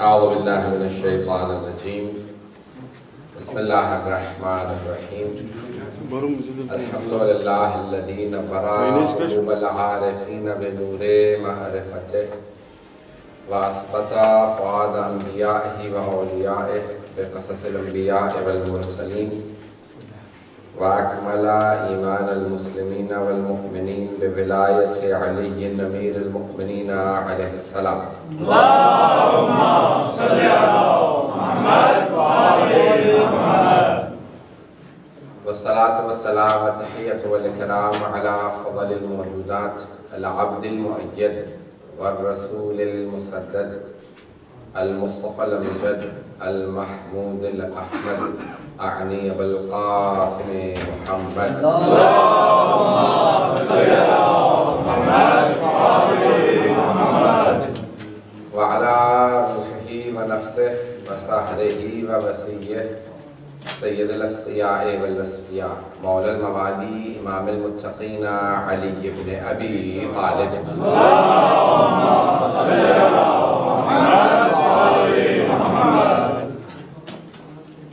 أعوذ بالله من الشيطان الرجيم بسم الله الرحمن الرحيم الحمد لله الذي نبر قلوب العارفين بنور معرفته وأثبت فؤاد أنبيائه وأوليائه بقصص الأنبياء والمرسلين وأكمل إيمان المسلمين والمؤمنين بولاية علي أمير المؤمنين عليه السلام. اللهم صل على محمد وآل محمد. والصلاة والسلام والتحية والإكرام على أفضل الموجودات العبد المؤيد والرسول المسدد المصطفى الأمجد المحمود الأحمد أعني بالقاسم محمد. اللهم صل على محمد وآل محمد وعلى روحه ونفسه وسحره ووسيه سيد الأتقياء والأصفياء مولى الموالي إمام المتقين علي بن أبي طالب. اللهم صل على محمد وآل محمد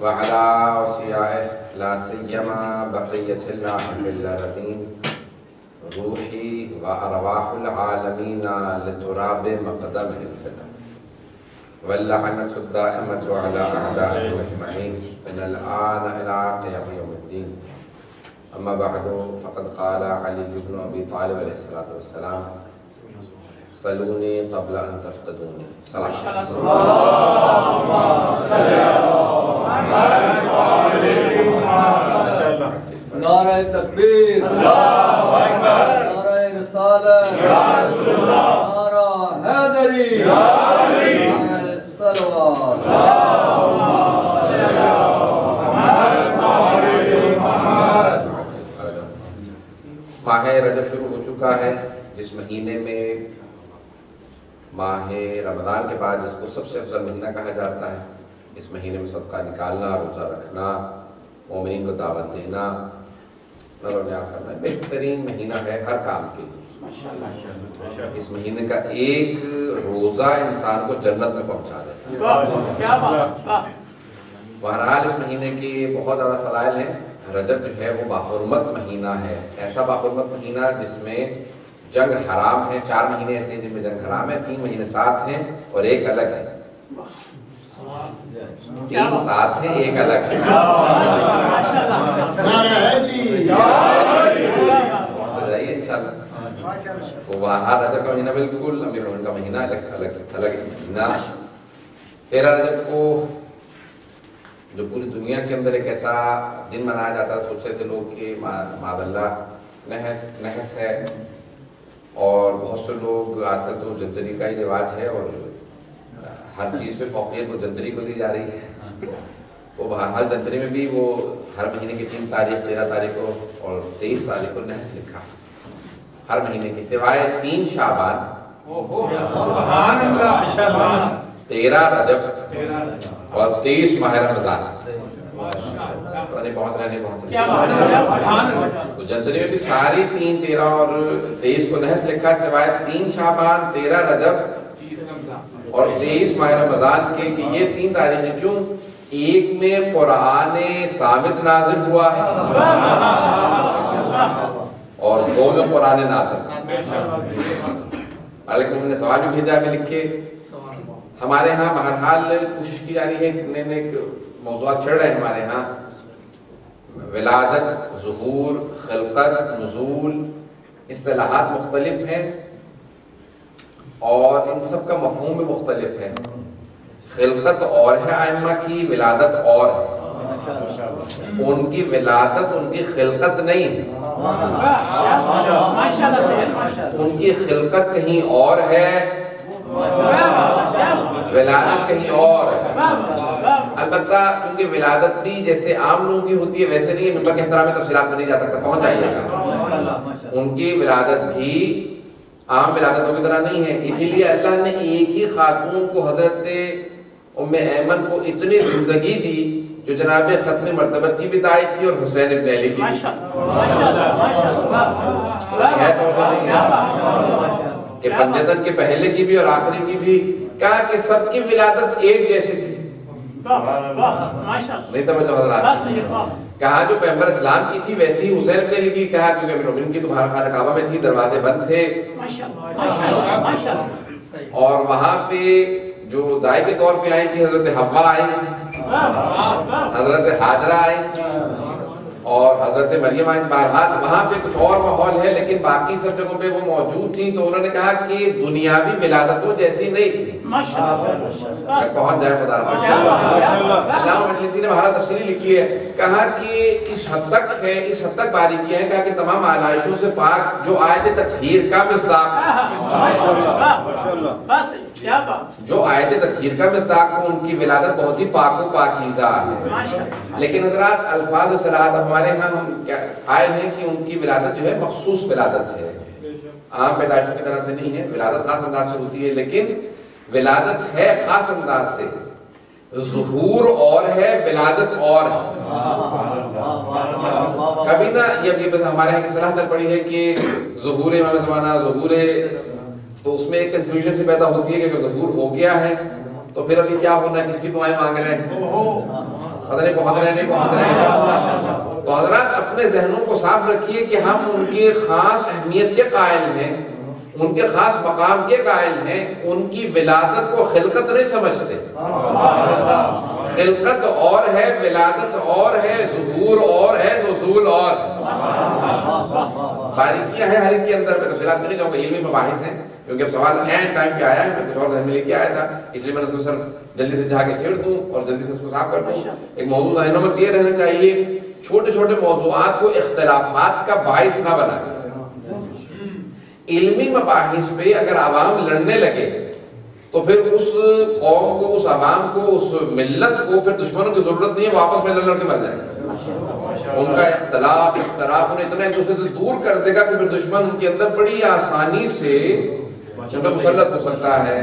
وعلى أوصيائه لا سيما بقية الله في الأرضين روحي وأرواح العالمين لتراب مقدمه الفدا واللعنة الدائمة على أعدائه أجمعين من الآن إلى قيام يوم الدين. أما بعد فقد قال علي بن أبي طالب عليه الصلاة والسلام صلوني قبل أن تفتدوني. صلاة اللهم صل على محمد وآل محمد. نعرہ تکبیر، اللہ اکبر، نعرہ رسالت، یا رسول اللہ، نعرہ حیدری، یا علی، نعرہ صلوات، اللہم صل علی محمد وآل محمد. ماہ رجب شروع ہو چکا ہے، جس مہینے میں ماہ رمضان کے بعد جس کو سب سے افضل مہینہ کہا جاتا ہے. اس مہینے میں صدقہ نکالنا، روزہ رکھنا، مومنین کو دعوت دینا، نظر و نیاز کرنا بہترین مہینہ ہے ہر کام کے لیے. اس مہینے کا ایک روزہ انسان کو جنت میں پہنچا دیتا ہے. بہرحال اس مہینے کے بہت زیادہ فضائل ہیں. رجب جو ہے وہ باحرمت مہینہ ہے، ایسا باحرمت مہینہ جس میں جنگ حرام ہے. 4 مہینے ایسے ہیں جن میں جنگ حرام ہے، 3 مہینے ساتھ ہیں اور ایک الگ ہے. 3 ساتھ ہیں، ایک الگ ہے. جائیے انشاءاللہ. تو ہر رجب کا مہینہ بالکل امیر المومنین کا مہینہ الگ مہینہ. 13 رجب کو جو پوری دنیا کے اندر ایک ایسا دن منایا جاتا ہے، سوچ رہے تھے لوگ کہ معاذ اللہ نحس ہے، اور بہت سے لوگ آج کل تو جنتری کا ہی رواج ہے اور ہر چیز پہ فوقیت وہ جنتری کو دی جا رہی ہے. تو بہرحال جنتری میں بھی وہ ہر مہینے کی 3 تاریخ 13 تاریخ کو اور 23 تاریخ کو نحس لکھا ہر مہینے کی، سوائے 3 شعبان، 13 رجب اور 23 ماہ رمضان. پہنچ رہے تو جنتری میں بھی ساری 3 13 اور 23 کو نحس لکھا ہے، سوائے 3 شعبان 13 رجب اور 23 ماہ رمضان کے. کہ یہ 3 تاریخیں کیوں؟ ایک میں قرآن ثابت نازل ہوا ہے اور 2 میں قرآن ناطق. علیکم نے سوال بھی بھیجا میں لکھے. ہمارے ہاں بہرحال کوشش کی جا رہی ہے کہ ایک موضوعات چڑھ رہے ہیں ہمارے ہاں، ولادت، ظہور، خلقت، نزول، اصطلاحات مختلف ہیں اور ان سب کا مفہوم بھی مختلف ہے. خلقت اور ہے ائمہ کی، ولادت اور ہے. ان کی ولادت ان کی خلقت نہیں ہے، ان کی خلقت کہیں اور ہے، ولادت کہیں اور ہے. البتہ کیونکہ ولادت بھی جیسے عام لوگوں کی ہوتی ہے ویسے نہیں ہے، ممبر کے احترام میں تفصیلات میں نہیں جا سکتا، پہنچ جائیے گا۔ ان کی ولادت بھی عام ولادتوں کی طرح نہیں ہے، اسی لیے اللہ نے ایک ہی خاتون کو حضرت ام ایمن کو اتنی زندگی دی جو جناب ختم مرتبت کی بھی داعی تھی اور حسین ابن علی کی بھی ہے تو نہیں ہے کہ پنجتن کے پہلے کی بھی اور آخری کی بھی، کہا کہ سب کی ولادت ایک جیسی تھی۔ نہیں توجہ حضرات، کہا جو پیغمبر اسلام کی تھی ویسی حسین ابن علی کی، کہا کیونکہ امیر المومنین کی تو باہر خانہ کعبہ میں تھی، دروازے بند تھے، اور وہاں پہ جو دائی کے طور پہ آئی تھی حضرت حوا آئی تھی، حضرت حاجرہ آئی تھی اور حضرت مریم آئی تھی۔ بہرحال وہاں پہ کچھ اور ماحول ہے، لیکن باقی سب جگہوں پہ وہ موجود تھیں، تو انہوں نے کہا کہ دنیاوی ولادتوں جیسی نہیں تھی۔ پہنچ جائے خدا علامہ مجلسی نے بہرحال تفصیلی لکھی ہے، کہا کہ اس حد تک ہے، اس حد تک باریکی ہے، کہا کہ تمام آلائشوں سے پاک جو آیت تطہیر کا مصداق، جو آیت تطہیر کا مصداق ہو، ان کی ولادت بہت ہی پاک و پاکیزہ ہے۔ لیکن حضرات الفاظ و صلاحات ہمارے ہاں ہم قائل ہیں کہ ان کی ولادت جو ہے مخصوص ولادت ہے، عام پیدائشوں کی طرح سے نہیں ہے۔ ولادت خاص انداز سے ہوتی ہے، لیکن ولادت ہے خاص انداز سے، ظہور اور ہے، ولادت اور ہے۔ کبھی نہ یہ ہمارے یہاں کی صلاح چل پڑی ہے کہ ظہور امام زمانہ، ظہور، تو اس میں ایک کنفیوژن سے پیدا ہوتی ہے کہ اگر ظہور ہو گیا ہے تو پھر ابھی کیا ہونا ہے، کس کی دعائیں مانگ رہے ہیں، پتہ نہیں پہنچ رہے ہیں نہیں پہنچ رہے ہیں۔ تو حضرات اپنے ذہنوں کو صاف رکھیے کہ ہم ان کی خاص اہمیت کے قائل ہیں، ان کے خاص مقام کے قائل ہیں، ان کی ولادت کو خلقت نہیں سمجھتے۔ خلقت اور ہے، ولادت اور ہے، ظہور اور ہے، نزول اور باریکیاں ہیں ہر ایک کے اندر۔ میں تفصیلات میں نہیں جاؤں گا، علمی مباحث ہیں، کیونکہ اب سوال این ٹائم پہ آیا ہے، میں کچھ اور ذہن میں لے کے آیا تھا، اس لیے میں نے اس کو سر جلدی سے جا کے چھیڑ دوں اور جلدی سے اس کو صاف کر دوں۔ ایک موضوع ذہنوں میں کلیئر رہنا چاہیے، چھوٹے چھوٹے موضوعات کو اختلافات کا باعث نہ بنائیں۔ علمی مباحث پہ اگر عوام لڑنے لگے تو پھر اس قوم کو، اس عوام کو، اس ملت کو پھر دشمنوں کی ضرورت نہیں ہے، وہ آپس میں لڑ کے مر جائیں گے۔ ان کا اختلاف انہیں اتنا ایک دوسرے سے دور کر دے گا کہ پھر دشمن ان کے اندر بڑی آسانی سے مسلط ہو سکتا ہے۔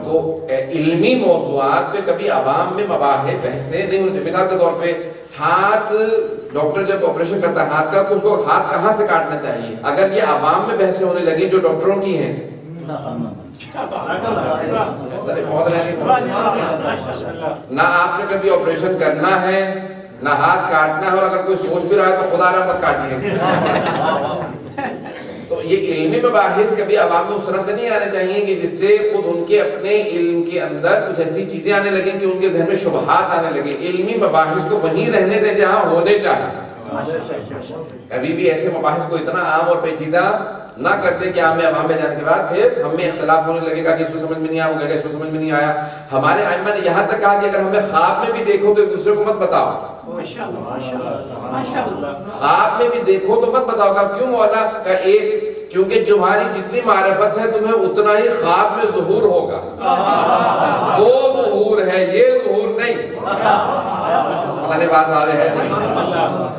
تو علمی موضوعات پہ کبھی عوام میں مباحث بحثیں نہیں ہوتی۔ مثال کے طور پہ ہاتھ، ڈاکٹر جب آپریشن کرتا ہے ہاتھ کا، کچھ کو ہاتھ کہاں سے کاٹنا چاہیے، اگر یہ عوام میں بحثیں ہونے لگی جو ڈاکٹروں کی ہیں، نہ آپ نے کبھی آپریشن کرنا ہے نہ ہاتھ کاٹنا ہے، اور اگر کوئی سوچ بھی رہا ہے تو خدا رحم مت کاٹیے۔ تو یہ علمی مباحث کبھی عوام میں اس طرح سے نہیں آنے چاہیے کہ جس سے خود ان کے اپنے علم کے اندر کچھ ایسی چیزیں آنے لگیں کہ ان کے ذہن میں شبہات آنے لگیں۔ علمی مباحث کو وہیں رہنے دیں جہاں ہونے چاہیے۔ کبھی بھی ایسے مباحث کو اتنا عام اور پیچیدہ نہ کرتے کہ عوام میں جانے کے بعد پھر ہم میں اختلاف ہونے لگے گا کہ اس کو سمجھ میں نہیں آیا، وہ کہے گا اس کو سمجھ میں نہیں آیا۔ ہمارے ائمہ نے یہاں تک کہا کہ اگر ہمیں خواب میں بھی دیکھو تو ایک دوسرے کو مت بتاؤ، خواب میں بھی دیکھو تو مت بتاؤ۔ کہ کیوں مولا؟ کہ ایک، کیونکہ تمہاری جتنی معرفت ہے تمہیں اتنا ہی خواب میں ظہور ہوگا، وہ ظہور ہے، یہ ظہور نہیں۔ بات واضح ہے،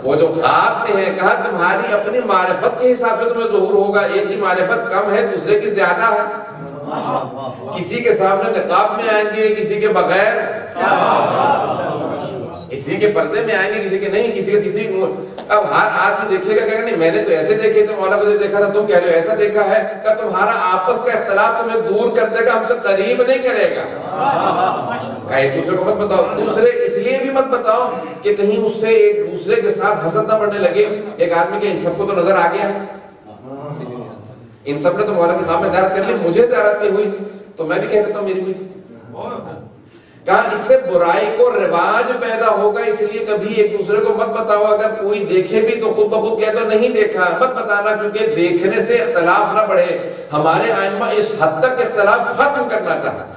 وہ جو خواب میں ہے، کہا تمہاری اپنی معرفت کے حساب سے تمہیں ظہور ہوگا، ایک کی معرفت کم ہے دوسرے کی زیادہ ہے۔ کسی کے سامنے نقاب میں آئیں گے، کسی کے بغیر، کسی کے پردے میں آئیں گے، کسی کے نہیں، کسی کے کسی۔ اب ہر آدمی دیکھے گا کہ نہیں میں نے تو ایسے دیکھے تھے، مولا کو دیکھا تھا، تم کہہ رہے ہو ایسا دیکھا ہے، کہ تمہارا آپس کا اختلاف تمہیں دور کر دے گا، ہم سے قریب نہیں کرے گا۔ کہ ایک دوسرے کو مت بتاؤ، دوسرے اس لیے بھی مت بتاؤ کہ کہیں اس سے ایک دوسرے کے ساتھ حسد نہ بڑھنے لگے۔ ایک آدمی کے ان سب کو تو نظر آ گیا، ان سب نے تو مولا کے خواب میں زیارت کر لی، مجھے زیارت نہیں ہوئی، تو میں بھی کہہ دیتا ہوں میری بھی۔ کہا اس سے برائی کو رواج پیدا ہوگا، اس لیے کبھی ایک دوسرے کو مت بتاؤ۔ اگر کوئی دیکھے بھی تو خود بخود کہہ دو نہیں دیکھا، مت بتانا، کیونکہ دیکھنے سے اختلاف نہ بڑھے۔ ہمارے ائمہ اس حد تک اختلاف ختم کرنا چاہتے ہیں۔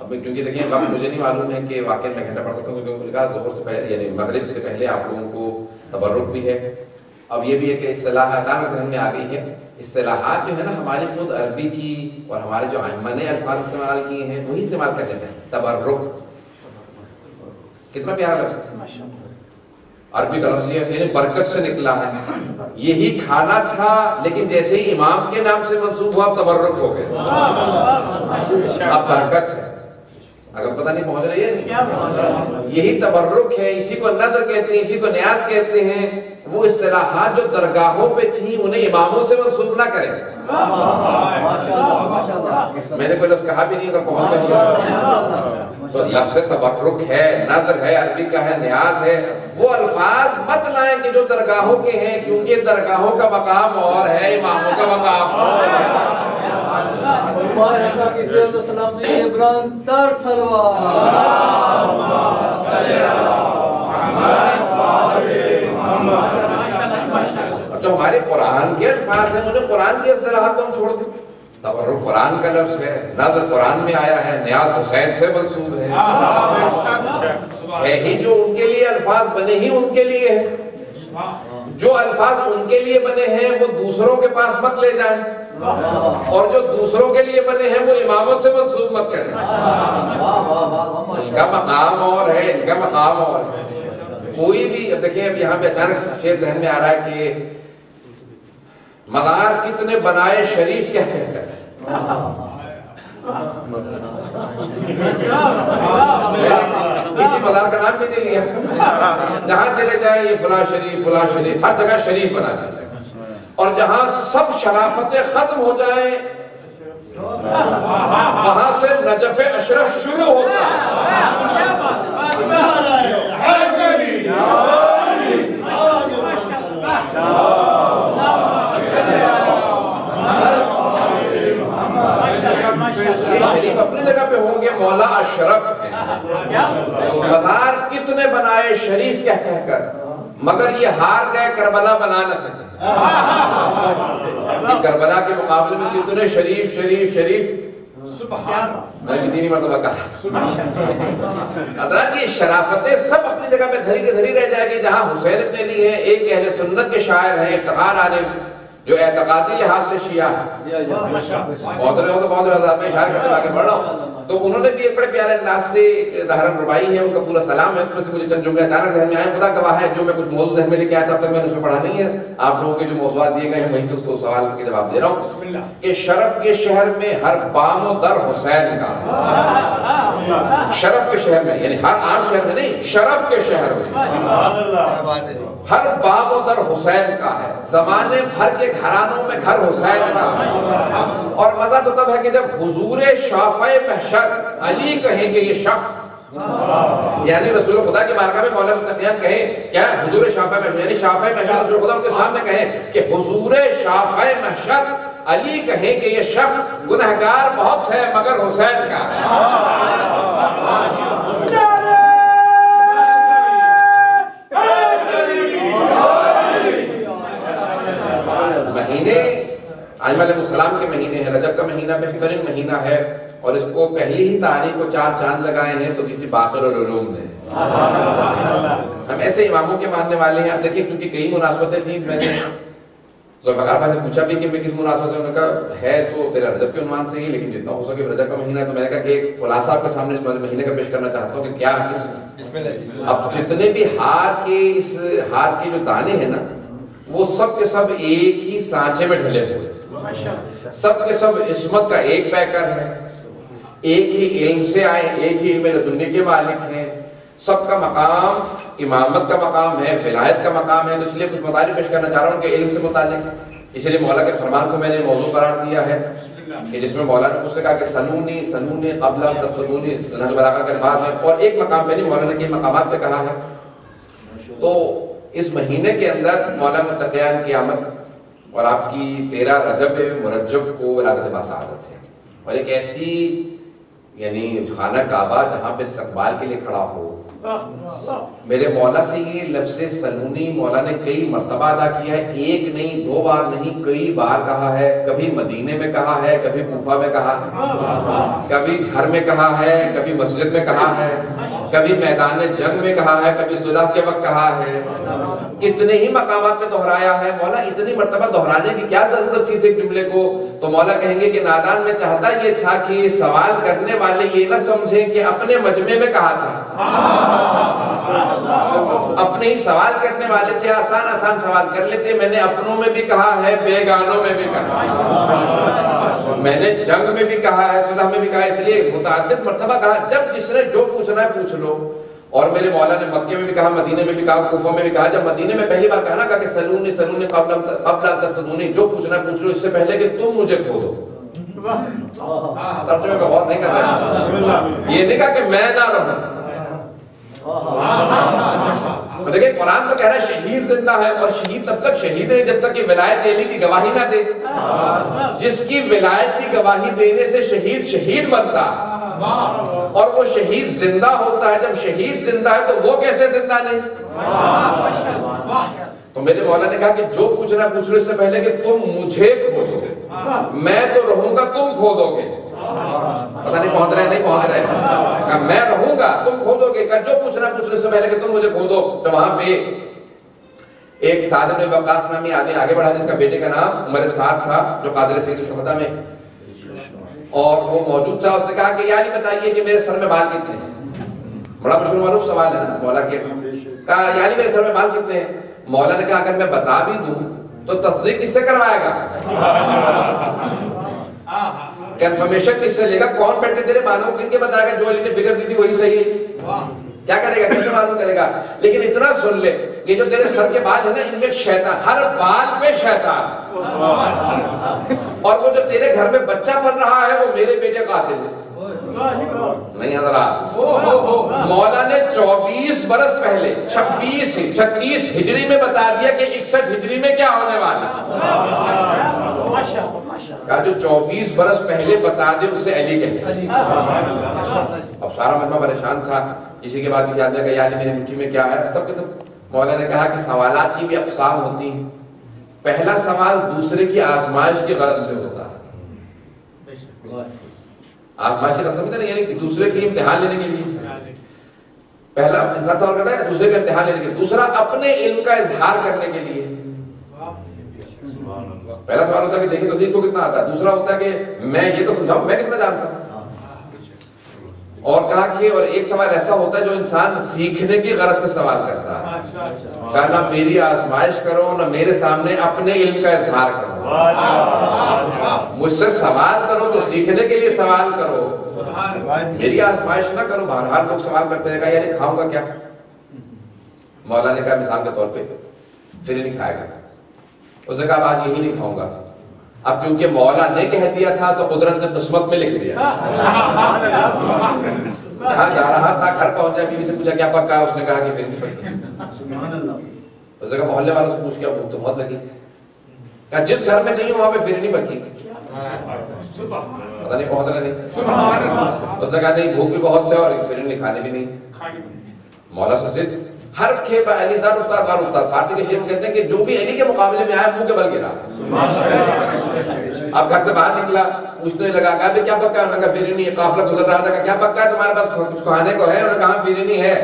اب کیونکہ دیکھیں وقت مجھے نہیں معلوم ہے کہ واقعی میں گھنٹہ پڑھ سکتا ہوں، کیونکہ ظہر سے پہلے یعنی مغرب سے پہلے آپ لوگوں کو تبرک بھی ہے، اب یہ بھی ہے کہ اصطلاح اچانک ذہن میں آ گئی ہے، اصطلاحات جو ہے نا ہماری خود عربی کی اور ہمارے جو ائمہ نے الفاظ استعمال کیے ہیں وہی استعمال کر لیتے ہیں. تبرک کتنا پیارا لفظ ہے، عربی کا لفظ یہ یعنی برکت سے نکلا ہے. یہی کھانا تھا لیکن جیسے ہی امام کے نام سے منسوب ہوا تبرک ہو گیا، اب برکت ہے. اگر پتہ نہیں پہنچ رہی ہے نہیں، یہی تبرک ہے. اسی کو نذر کہتے ہیں، اسی کو نیاز کہتے ہیں. وہ اصطلاحات جو درگاہوں پہ تھیں انہیں اماموں سے منسوب نہ کریں. میں نے کوئی لفظ کہا بھی نہیں، اگر پہنچ گیا تو لفظ تبرک ہے، نذر ہے، عربی کا ہے، نیاز ہے. وہ الفاظ مت لائیں کہ جو درگاہوں کے ہیں، کیونکہ درگاہوں کا مقام اور ہے، اماموں کا مقام اور ہے. جو ہمارے قرآن کے الفاظ ہیں انہیں قرآن کی اصطلاحات کو ہم چھوڑ دیں. تبرک قرآن کا لفظ ہے، نذر قرآن میں آیا ہے، نیاز حسین سے منسوب ہے. ہے ہی جو ان کے لیے الفاظ بنے ہی ان کے لیے ہے. جو الفاظ ان کے لیے بنے ہیں وہ دوسروں کے پاس مت لے جائیں، اور جو دوسروں کے لیے بنے ہیں وہ اماموں سے منسوب مت کریں. ان کا مقام اور ہے، ان کا مقام اور ہے. کوئی بھی اب دیکھیں، اب یہاں پہ اچانک شعر ذہن میں آ رہا ہے کہ مزار کتنے بنائے شریف کہتے ہیں. کسی مزار کا نام بھی نہیں لیا، جہاں چلے جائیں یہ فلاں شریف فلاں شریف، ہر جگہ شریف بنا دیا. اور جہاں سب شرافتیں ختم ہو جائیں وہاں سے نجف اشرف شروع ہوتا ہے. یہ شریف اپنی جگہ پہ ہوں گے، مولا اشرف ہیں. مزار کتنے بنائے شریف کہہ کر، مگر یہ ہار گئے کربلا بنا نہ سکے. کربلا کے مقابلے میں کتنے شریف شریف شریف میں نے تینی مرتبہ کہا. حضرات یہ شرافتیں سب اپنی جگہ پہ دھری کے دھری رہ جائے گی. جہاں حسین ابن علی ہے، ایک اہل سنت کے شاعر ہیں، افتخار عارف، جو اعتقادی لحاظ سے شیعہ ہے. بہت رہے ہو تو بہت رہا، میں اشارہ کرتے آگے بڑھ رہا ہوں. تو انہوں نے بھی ایک بڑے پیارے انداز سے دہرن ربائی ہے، ان کا پورا سلام ہے. اس میں سے مجھے چند جملے اچانک ذہن میں آئے. خدا گواہ ہے جو میں کچھ موضوع ذہن میں لے کے آیا تھا اب تک میں نے اس میں پڑھا نہیں ہے. آپ لوگوں کے جو موضوعات دیے گئے ہیں وہیں سے اس کو سوال کے جواب دے رہا ہوں. کہ شرف کے شہر میں ہر بام و در حسین کا. شرف کے شہر میں یعنی ہر عام شہر میں نہیں، شرف کے شہر میں ہر بام و در حسین کا ہے. زمانے بھر کے گھرانوں میں گھر حسین کا ہے. اور مزہ تو تب ہے کہ جب حضور شافع محشر علی کہیں کہ یہ شخص، یعنی رسول خدا کی بارگاہ میں مولا متقیان کہیں کیا حضور شافع محشر، یعنی شافع محشر رسول خدا ان کے سامنے کہیں کہ حضور شافع محشر علی کہیں کہ یہ شخص گنہگار بہت ہے مگر حسین کا ہے. مہینے ائمہ علیہ السلام کے مہینے ہیں. رجب کا مہینہ بہترین مہینہ ہے، اور اس کو پہلی ہی تاریخ کو 4 چاند لگائے ہیں تو کسی باقر العلوم نے. ہم ایسے اماموں کے ماننے والے ہیں. اب دیکھیں کیونکہ کئی مناسبتیں تھیں، میں نے ذوالفقار بھائی سے پوچھا بھی کہ میں کس مناسبت سے، انہوں نے کہا ہے تو تیرا رجب کے عنوان سے ہی، لیکن جتنا ہو سکے رجب کا مہینہ ہے. تو میں نے کہا کہ ایک خلاصہ آپ کے سامنے اس مہینے کا پیش کرنا چاہتا ہوں کہ کیا اب جتنے بھی ہار کے جو دانے ہیں نا وہ سب کے سب ایک ہی سانچے میں ڈھلے ہوئے، سب کے سب عصمت کا ایک پیکر ہے، ایک ہی علم سے آئے، ایک ہی علم لدنی کے مالک ہیں. سب کا مقام امامت کا مقام ہے، ولایت کا مقام ہے. تو اس لیے کچھ مطالب پیش کرنا چاہ رہا ہوں کہ علم سے متعلق. اس لیے مولا کے فرمان کو میں نے موضوع قرار دیا ہے کہ جس میں مولا نے مجھ سے کہا کہ سنونی قبل تفتنونی، نہج بلاغہ کے الفاظ ہیں، اور ایک مقام پہ نہیں مولا نے کئی مقامات پہ کہا ہے. تو اس مہینے کے اندر مولا متقیان کی آمد اور آپ کی 13 رجب مرجب کو ولادت باسعادت ہے. اور ایک ایسی یعنی خانہ کعبہ جہاں پہ استقبال کے لیے کھڑا ہو، میرے مولا سے یہ لفظ سلونی مولا نے کئی مرتبہ ادا کیا ہے، ایک نہیں، 2 بار نہیں، کئی بار کہا ہے۔ کبھی مدینے میں کہا ہے، کبھی کوفہ میں کہا ہے، کبھی گھر میں کہا ہے، کبھی مسجد میں کہا ہے، کبھی میدان جنگ میں کہا ہے، کبھی صلح کے وقت کہا ہے، کتنے ہی مقامات میں دہرایا ہے۔ مولا اتنی مرتبہ دہرانے کی کیا ضرورت تھی اس ایک جملے کو؟ تو مولا کہیں گے کہ نادان میں چاہتا یہ تھا کہ سوال کرنے والے یہ نہ سمجھیں کہ اپنے مجمع میں کہا تھا، اپنے ہی سوال کرنے والے تھے، آسان آسان سوال کر لیتے۔ میں نے اپنوں میں بھی کہا ہے، بیگانوں میں بھی کہا ہے، میں نے جنگ میں بھی کہا ہے، صلح میں بھی کہا ہے، اس لیے متعدد مرتبہ کہا جب جس نے جو پوچھنا ہے پوچھ لو۔ اور میرے مولا نے مکے میں بھی کہا، مدینے میں بھی کہا، کوفہ میں بھی کہا۔ جب مدینے میں پہلی بار کہا نا کہ سلونی سلونی قبل ان تفتنونی، جو پوچھنا ہے پوچھ لو اس سے پہلے کہ تم مجھے کھولو۔ ترجمے پہ غور نہیں کر رہے، یہ نہیں کہا کہ میں نہ رہوں۔ دیکھیں قرآن تو کہہ رہا ہے شہید زندہ ہے، اور شہید تب تک شہید ہے جب تک کہ ولایت علی کی گواہی نہ دے۔ جس کی ولایت کی گواہی دینے سے شہید شہید بنتا، اور وہ شہید زندہ ہوتا ہے۔ جب شہید زندہ ہے تو وہ کیسے زندہ نہیں؟ تو میرے مولا نے کہا کہ جو پوچھنا پوچھ لو اس سے پہلے کہ تم مجھے کھودو، میں تو رہوں گا تم کھودو گے۔ پتہ نہیں پہنچ رہے نہیں پہنچ رہے، میں رہوں گا تم کھودو گے۔ جو پوچھنا پوچھ لو اس سے پہلے کہ تم مجھے کھودو۔ تو وہاں پہ ایک سعد بن وقاص نامی آدمی آگے بڑھا جس کا بیٹے کا نام عمر سعد تھا، جو قادر سید الشہداء میں، اور وہ موجود تھا۔ اس نے کہا کہ یا علی بتائیے کہ میرے سر میں بال کتنے ہیں؟ بڑا مشہور معروف سوال ہے نا مولا کے۔ کہا یا علی میرے سر میں بال کتنے ہیں؟ مولا نے کہا اگر میں بتا بھی دوں تو تصدیق کس سے کروائے گا؟ کنفرمیشن کس سے لے گا؟ کون بیٹھ کے تیرے بالوں کو کن کے بتائے گا جو علی نے فکر کی تھی وہی صحیح ہے؟ کیا کرے گا؟ کیسے معلوم کرے گا؟ لیکن اتنا سن لے، یہ جو تیرے سر کے بال ہیں نا ان میں شیطان، ہر بال پہ شیطان، اور وہ جو تیرے گھر میں بچہ پل رہا ہے وہ میرے بیٹے قاتل ہے۔ نہیں حضرات، مولا نے 24 برس پہلے 36 ہجری میں بتا دیا کہ 61 ہجری میں کیا ہونے والا۔ کہا جو 24 برس پہلے بتا دے اسے علی کہتے ہیں۔ اب سارا مجمع پریشان تھا۔ اسی کے بعد کسی آدمی نے کہا یا علی میری مٹھی میں کیا ہے؟ سب کے سب مولا نے کہا کہ سوالات کی بھی اقسام ہوتی ہیں۔ پہلا سوال دوسرے کی آزمائش کی غرض سے ہوتا ہے۔ آزمائش کی غرض سمجھتے ہیں، یعنی دوسرے کی امتحان لینے کے لیے پہلا انسان سوال کرتا ہے، دوسرے کا امتحان لینے کے لیے۔ دوسرا اپنے علم کا اظہار کرنے کے لیے۔ پہلا سوال ہوتا ہے کہ دیکھیں تو صحیح کو کتنا آتا ہے، دوسرا ہوتا ہے کہ میں یہ تو سمجھاؤں میں کتنا جانتا ہوں۔ اور کہا کہ اور ایک سوال ایسا ہوتا ہے جو انسان سیکھنے کی غرض سے سوال کرتا ہے۔ کہا نہ میری آزمائش کرو نہ میرے سامنے اپنے علم کا اظہار کرو، مجھ سے سوال کرو تو سیکھنے کے لیے سوال کرو، میری آزمائش نہ کرو۔ بہرحال لوگ سوال کرتے ہیں، کہا یعنی کھاؤں گا کیا؟ مولا نے کہا مثال کے طور پہ پھر نہیں کھائے گا۔ اس نے کہا آج یہی نہیں کھاؤں گا۔ اب کیونکہ مولا نے کہہ دیا تھا تو قدرت نے قسمت میں لکھ دیا۔ جہاں جا رہا تھا گھر پہنچا، بیوی سے پوچھا کیا پکا ہے؟ اس نے کہا کہ پھر نہیں پکی۔ اس نے کہا محلے والوں سے پوچھ کے بھوک تو بہت لگی۔ کہا جس گھر میں گئی ہوں وہاں پہ پھر نہیں پکی۔ پتہ نہیں پہنچ رہے نہیں۔ اس نے کہا نہیں بھوک بھی بہت سے اور پھر نہیں کھانے بھی نہیں۔ مولا سے ضد، ہر کھیپ علی دار استاد وار استاد۔ فارسی کے شعر میں کہتے ہیں کہ جو بھی علی کے مقابلے میں آیا منہ کے بل گرا۔ اب گھر سے باہر نکلا، پوچھنے لگا کہا کیا پکا ہے؟ انہوں نے کہا فیرنی ہے۔ قافلہ گزر رہا تھا، کیا پکا ہے تمہارے پاس؟ کچھ کھانے کو ہے؟ انہوں نے کہا فیرنی ہے۔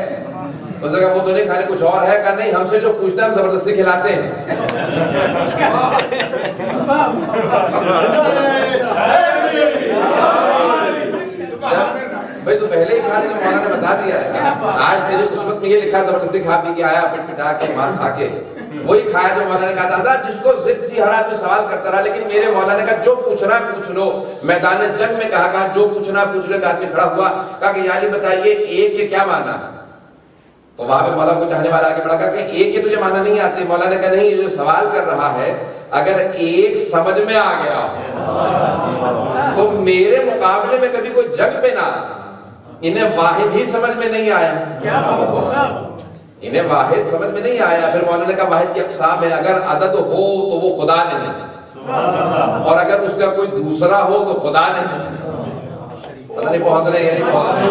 اس نے کہا وہ تو نہیں کھانے کچھ اور ہے۔ کہا نہیں ہم سے جو پوچھتے ہیں ہم زبردستی کھلاتے ہیں۔ بھائی تو پہلے ہی کھانے جو مولانا نے بتا دیا تھا، آج تیری قسمت میں یہ لکھا زبردستی کھا پی کے آیا، پٹ پٹا کے مار کھا کے وہی کھایا جو مولانا نے کہا تھا۔ جس کو ضد تھی ہر آدمی سوال کرتا رہا، لیکن میرے مولانا نے کہا جو پوچھنا ہے پوچھ لو۔ میدان جنگ میں کہا جو پوچھنا ہے پوچھ لو۔ ایک آدمی کھڑا ہوا، کہا کہ یا علی بتائیے ایک کے کیا معنی ہے؟ تو وہاں پہ مولا کو چاہنے والا آگے بڑھا، کہا کہ ایک کے تجھے معنی نہیں آتے؟ مولانا نے کہا نہیں، جو سوال کر رہا ہے اگر ایک سمجھ میں آ گیا تو میرے مقابلے میں کبھی کوئی جنگ پہ نہ آتا۔ انہیں واحد ہی سمجھ میں نہیں آیا، انہیں واحد سمجھ میں نہیں آیا۔ پھر مولانا نے کہا واحد کی اقسام ہے، اگر عدد ہو تو وہ خدا نہیں، اور اگر اس کا کوئی دوسرا ہو تو خدا نہیں۔ پتہ نہیں پہنچ رہے ہیں یا نہیں پہنچ رہے.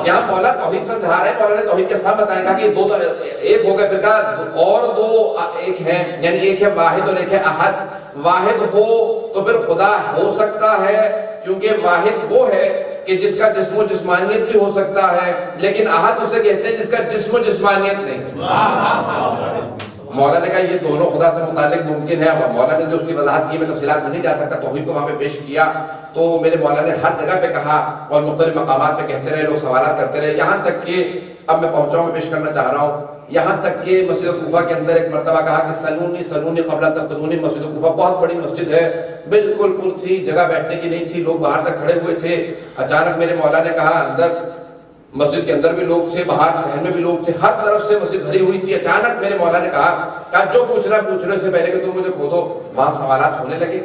یہاں مولا توحید سمجھا رہے ہیں. مولا نے توحید کے ساتھ بتائیں گا کہ دو ایک ہو گئے، پھر کہا اور دو ایک ہیں، یعنی ایک ہے واحد اور ایک ہے احد. واحد ہو تو پھر خدا ہو سکتا ہے، کیونکہ واحد وہ ہے کہ جس کا جسم و جسمانیت بھی ہو سکتا ہے، لیکن احد اسے کہتے ہیں جس کا جسم و جسمانیت نہیں. مولا نے کہا یہ دونوں خدا سے متعلق ممکن ہے. اب مولا نے جو اس کی وضاحت کی میں تفصیلات میں نہیں جا سکتا، توحید کو وہاں پہ پیش کیا تو میرے مولا نے ہر جگہ پہ کہا اور مختلف مقامات پہ کہتے رہے، لوگ سوالات کرتے رہے، یہاں تک کہ اب میں پہنچاؤں، میں پیش کرنا چاہ رہا ہوں، یہاں تک کہ مسجد کوفہ کے اندر ایک مرتبہ کہا کہ سلونی سلونی قبل تفتنونی. مسجد کوفہ بہت بڑی مسجد ہے، بالکل پر تھی، جگہ بیٹھنے کی نہیں تھی، لوگ باہر تک کھڑے ہوئے تھے. اچانک میرے مولا نے کہا اندر مسجد کے اندر بھی لوگ تھے، باہر صحن میں بھی لوگ تھے، ہر طرف سے مسجد بھری ہوئی تھی. اچانک میرے مولا نے کہا جو پوچھنے سے پہلے کہ تم مجھے کھودو. وہاں سوالات ہونے لگے،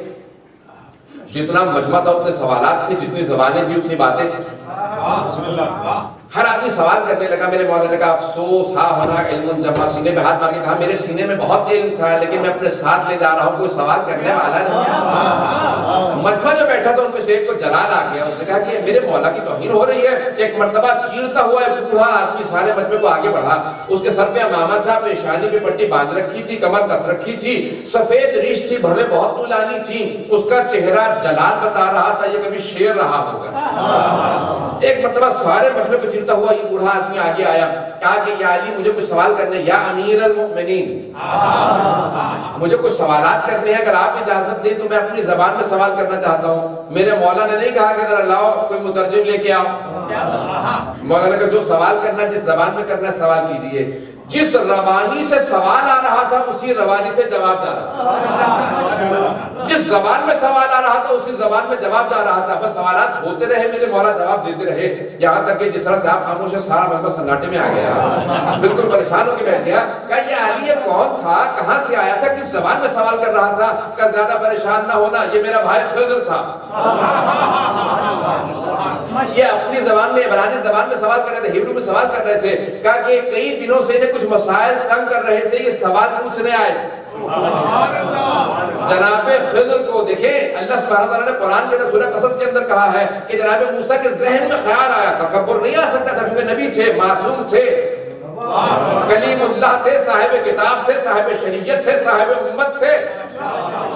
جتنا مجمع تھا اتنے سوالات تھے، جتنی زبانیں تھی اتنی باتیں تھیں. ہر آدمی سوال کرنے لگا. میرے مولا نے کہا افسوس ہا ہونا علم جمع. سینے پہ ہاتھ مار کے کہا میرے سینے میں بہت علم تھا لیکن میں اپنے ساتھ لے جا رہا ہوں، کوئی سوال کرنے والا نہیں. مجمع جو بیٹھا تھا ان میں سے ایک کو جلال آ گیا. اس نے کہا کہ میرے مولا کی توہین ہو رہی ہے. ایک مرتبہ چیرتا ہوا ہے بوڑھا آدمی سارے مجمع کو آگے بڑھا. اس کے سر پہ امامہ تھا، پیشانی پہ پٹی باندھ رکھی تھی، کمر کس رکھی تھی، سفید ریش تھی، بھویں بہت طولانی تھی. اس کا چہرہ جلال بتا رہا تھا یہ کبھی شیر رہا ہوگا. ایک مرتبہ سارے مجمع کو چیرتا ہوا یہ بوڑھا آدمی آگے آیا، کہا کہ یا علی مجھے کچھ سوال کرنے، یا امیر المؤمنین مجھے کچھ سوالات کرنے ہیں، اگر آپ اجازت دیں تو میں اپنی زبان میں سوال کرنا چاہتا ہوں. میرے مولا نے نہیں کہا کہ ذرا لاؤ کوئی مترجم لے کے آؤ. مولا نے کہا جو سوال کرنا جس زبان میں کرنا سوال کیجئے. جس روانی سے سوال آ رہا تھا اسی روانی سے جواب جا رہا تھا. جس زبان میں سوال آ رہا تھا اسی زبان میں جواب جا رہا تھا. بس سوالات ہوتے رہے، میرے مولا جواب دیتے رہے، یہاں تک کہ جس طرح سے آپ خاموش ہے سارا مجمع سناٹے میں آ گیا، بالکل پریشان ہو کے بیٹھ گیا. کہا یہ علی یہ کون تھا، کہاں سے آیا تھا، کس زبان میں سوال کر رہا تھا؟ کہا زیادہ پریشان نہ ہونا، یہ میرا بھائی خضر تھا. یہ اپنی زبان میں عبرانی زبان میں سوال کر رہے تھے، ہیبرو میں سوال کر رہے تھے. کہا کہ کئی دنوں سے انہیں کچھ مسائل تنگ کر رہے تھے، یہ سوال پوچھنے آئے تھے. جناب خضر کو دیکھیں، اللہ سبحانہ وتعالیٰ نے قرآن کے اندر سورہ قصص کے اندر کہا ہے کہ جناب موسیٰ کے ذہن میں خیال آیا تھا. تکبر نہیں آ سکتا تھا کیونکہ نبی تھے، معصوم تھے، کلیم اللہ تھے، صاحب کتاب تھے، صاحب شریعت تھے، صاحب امت تھے،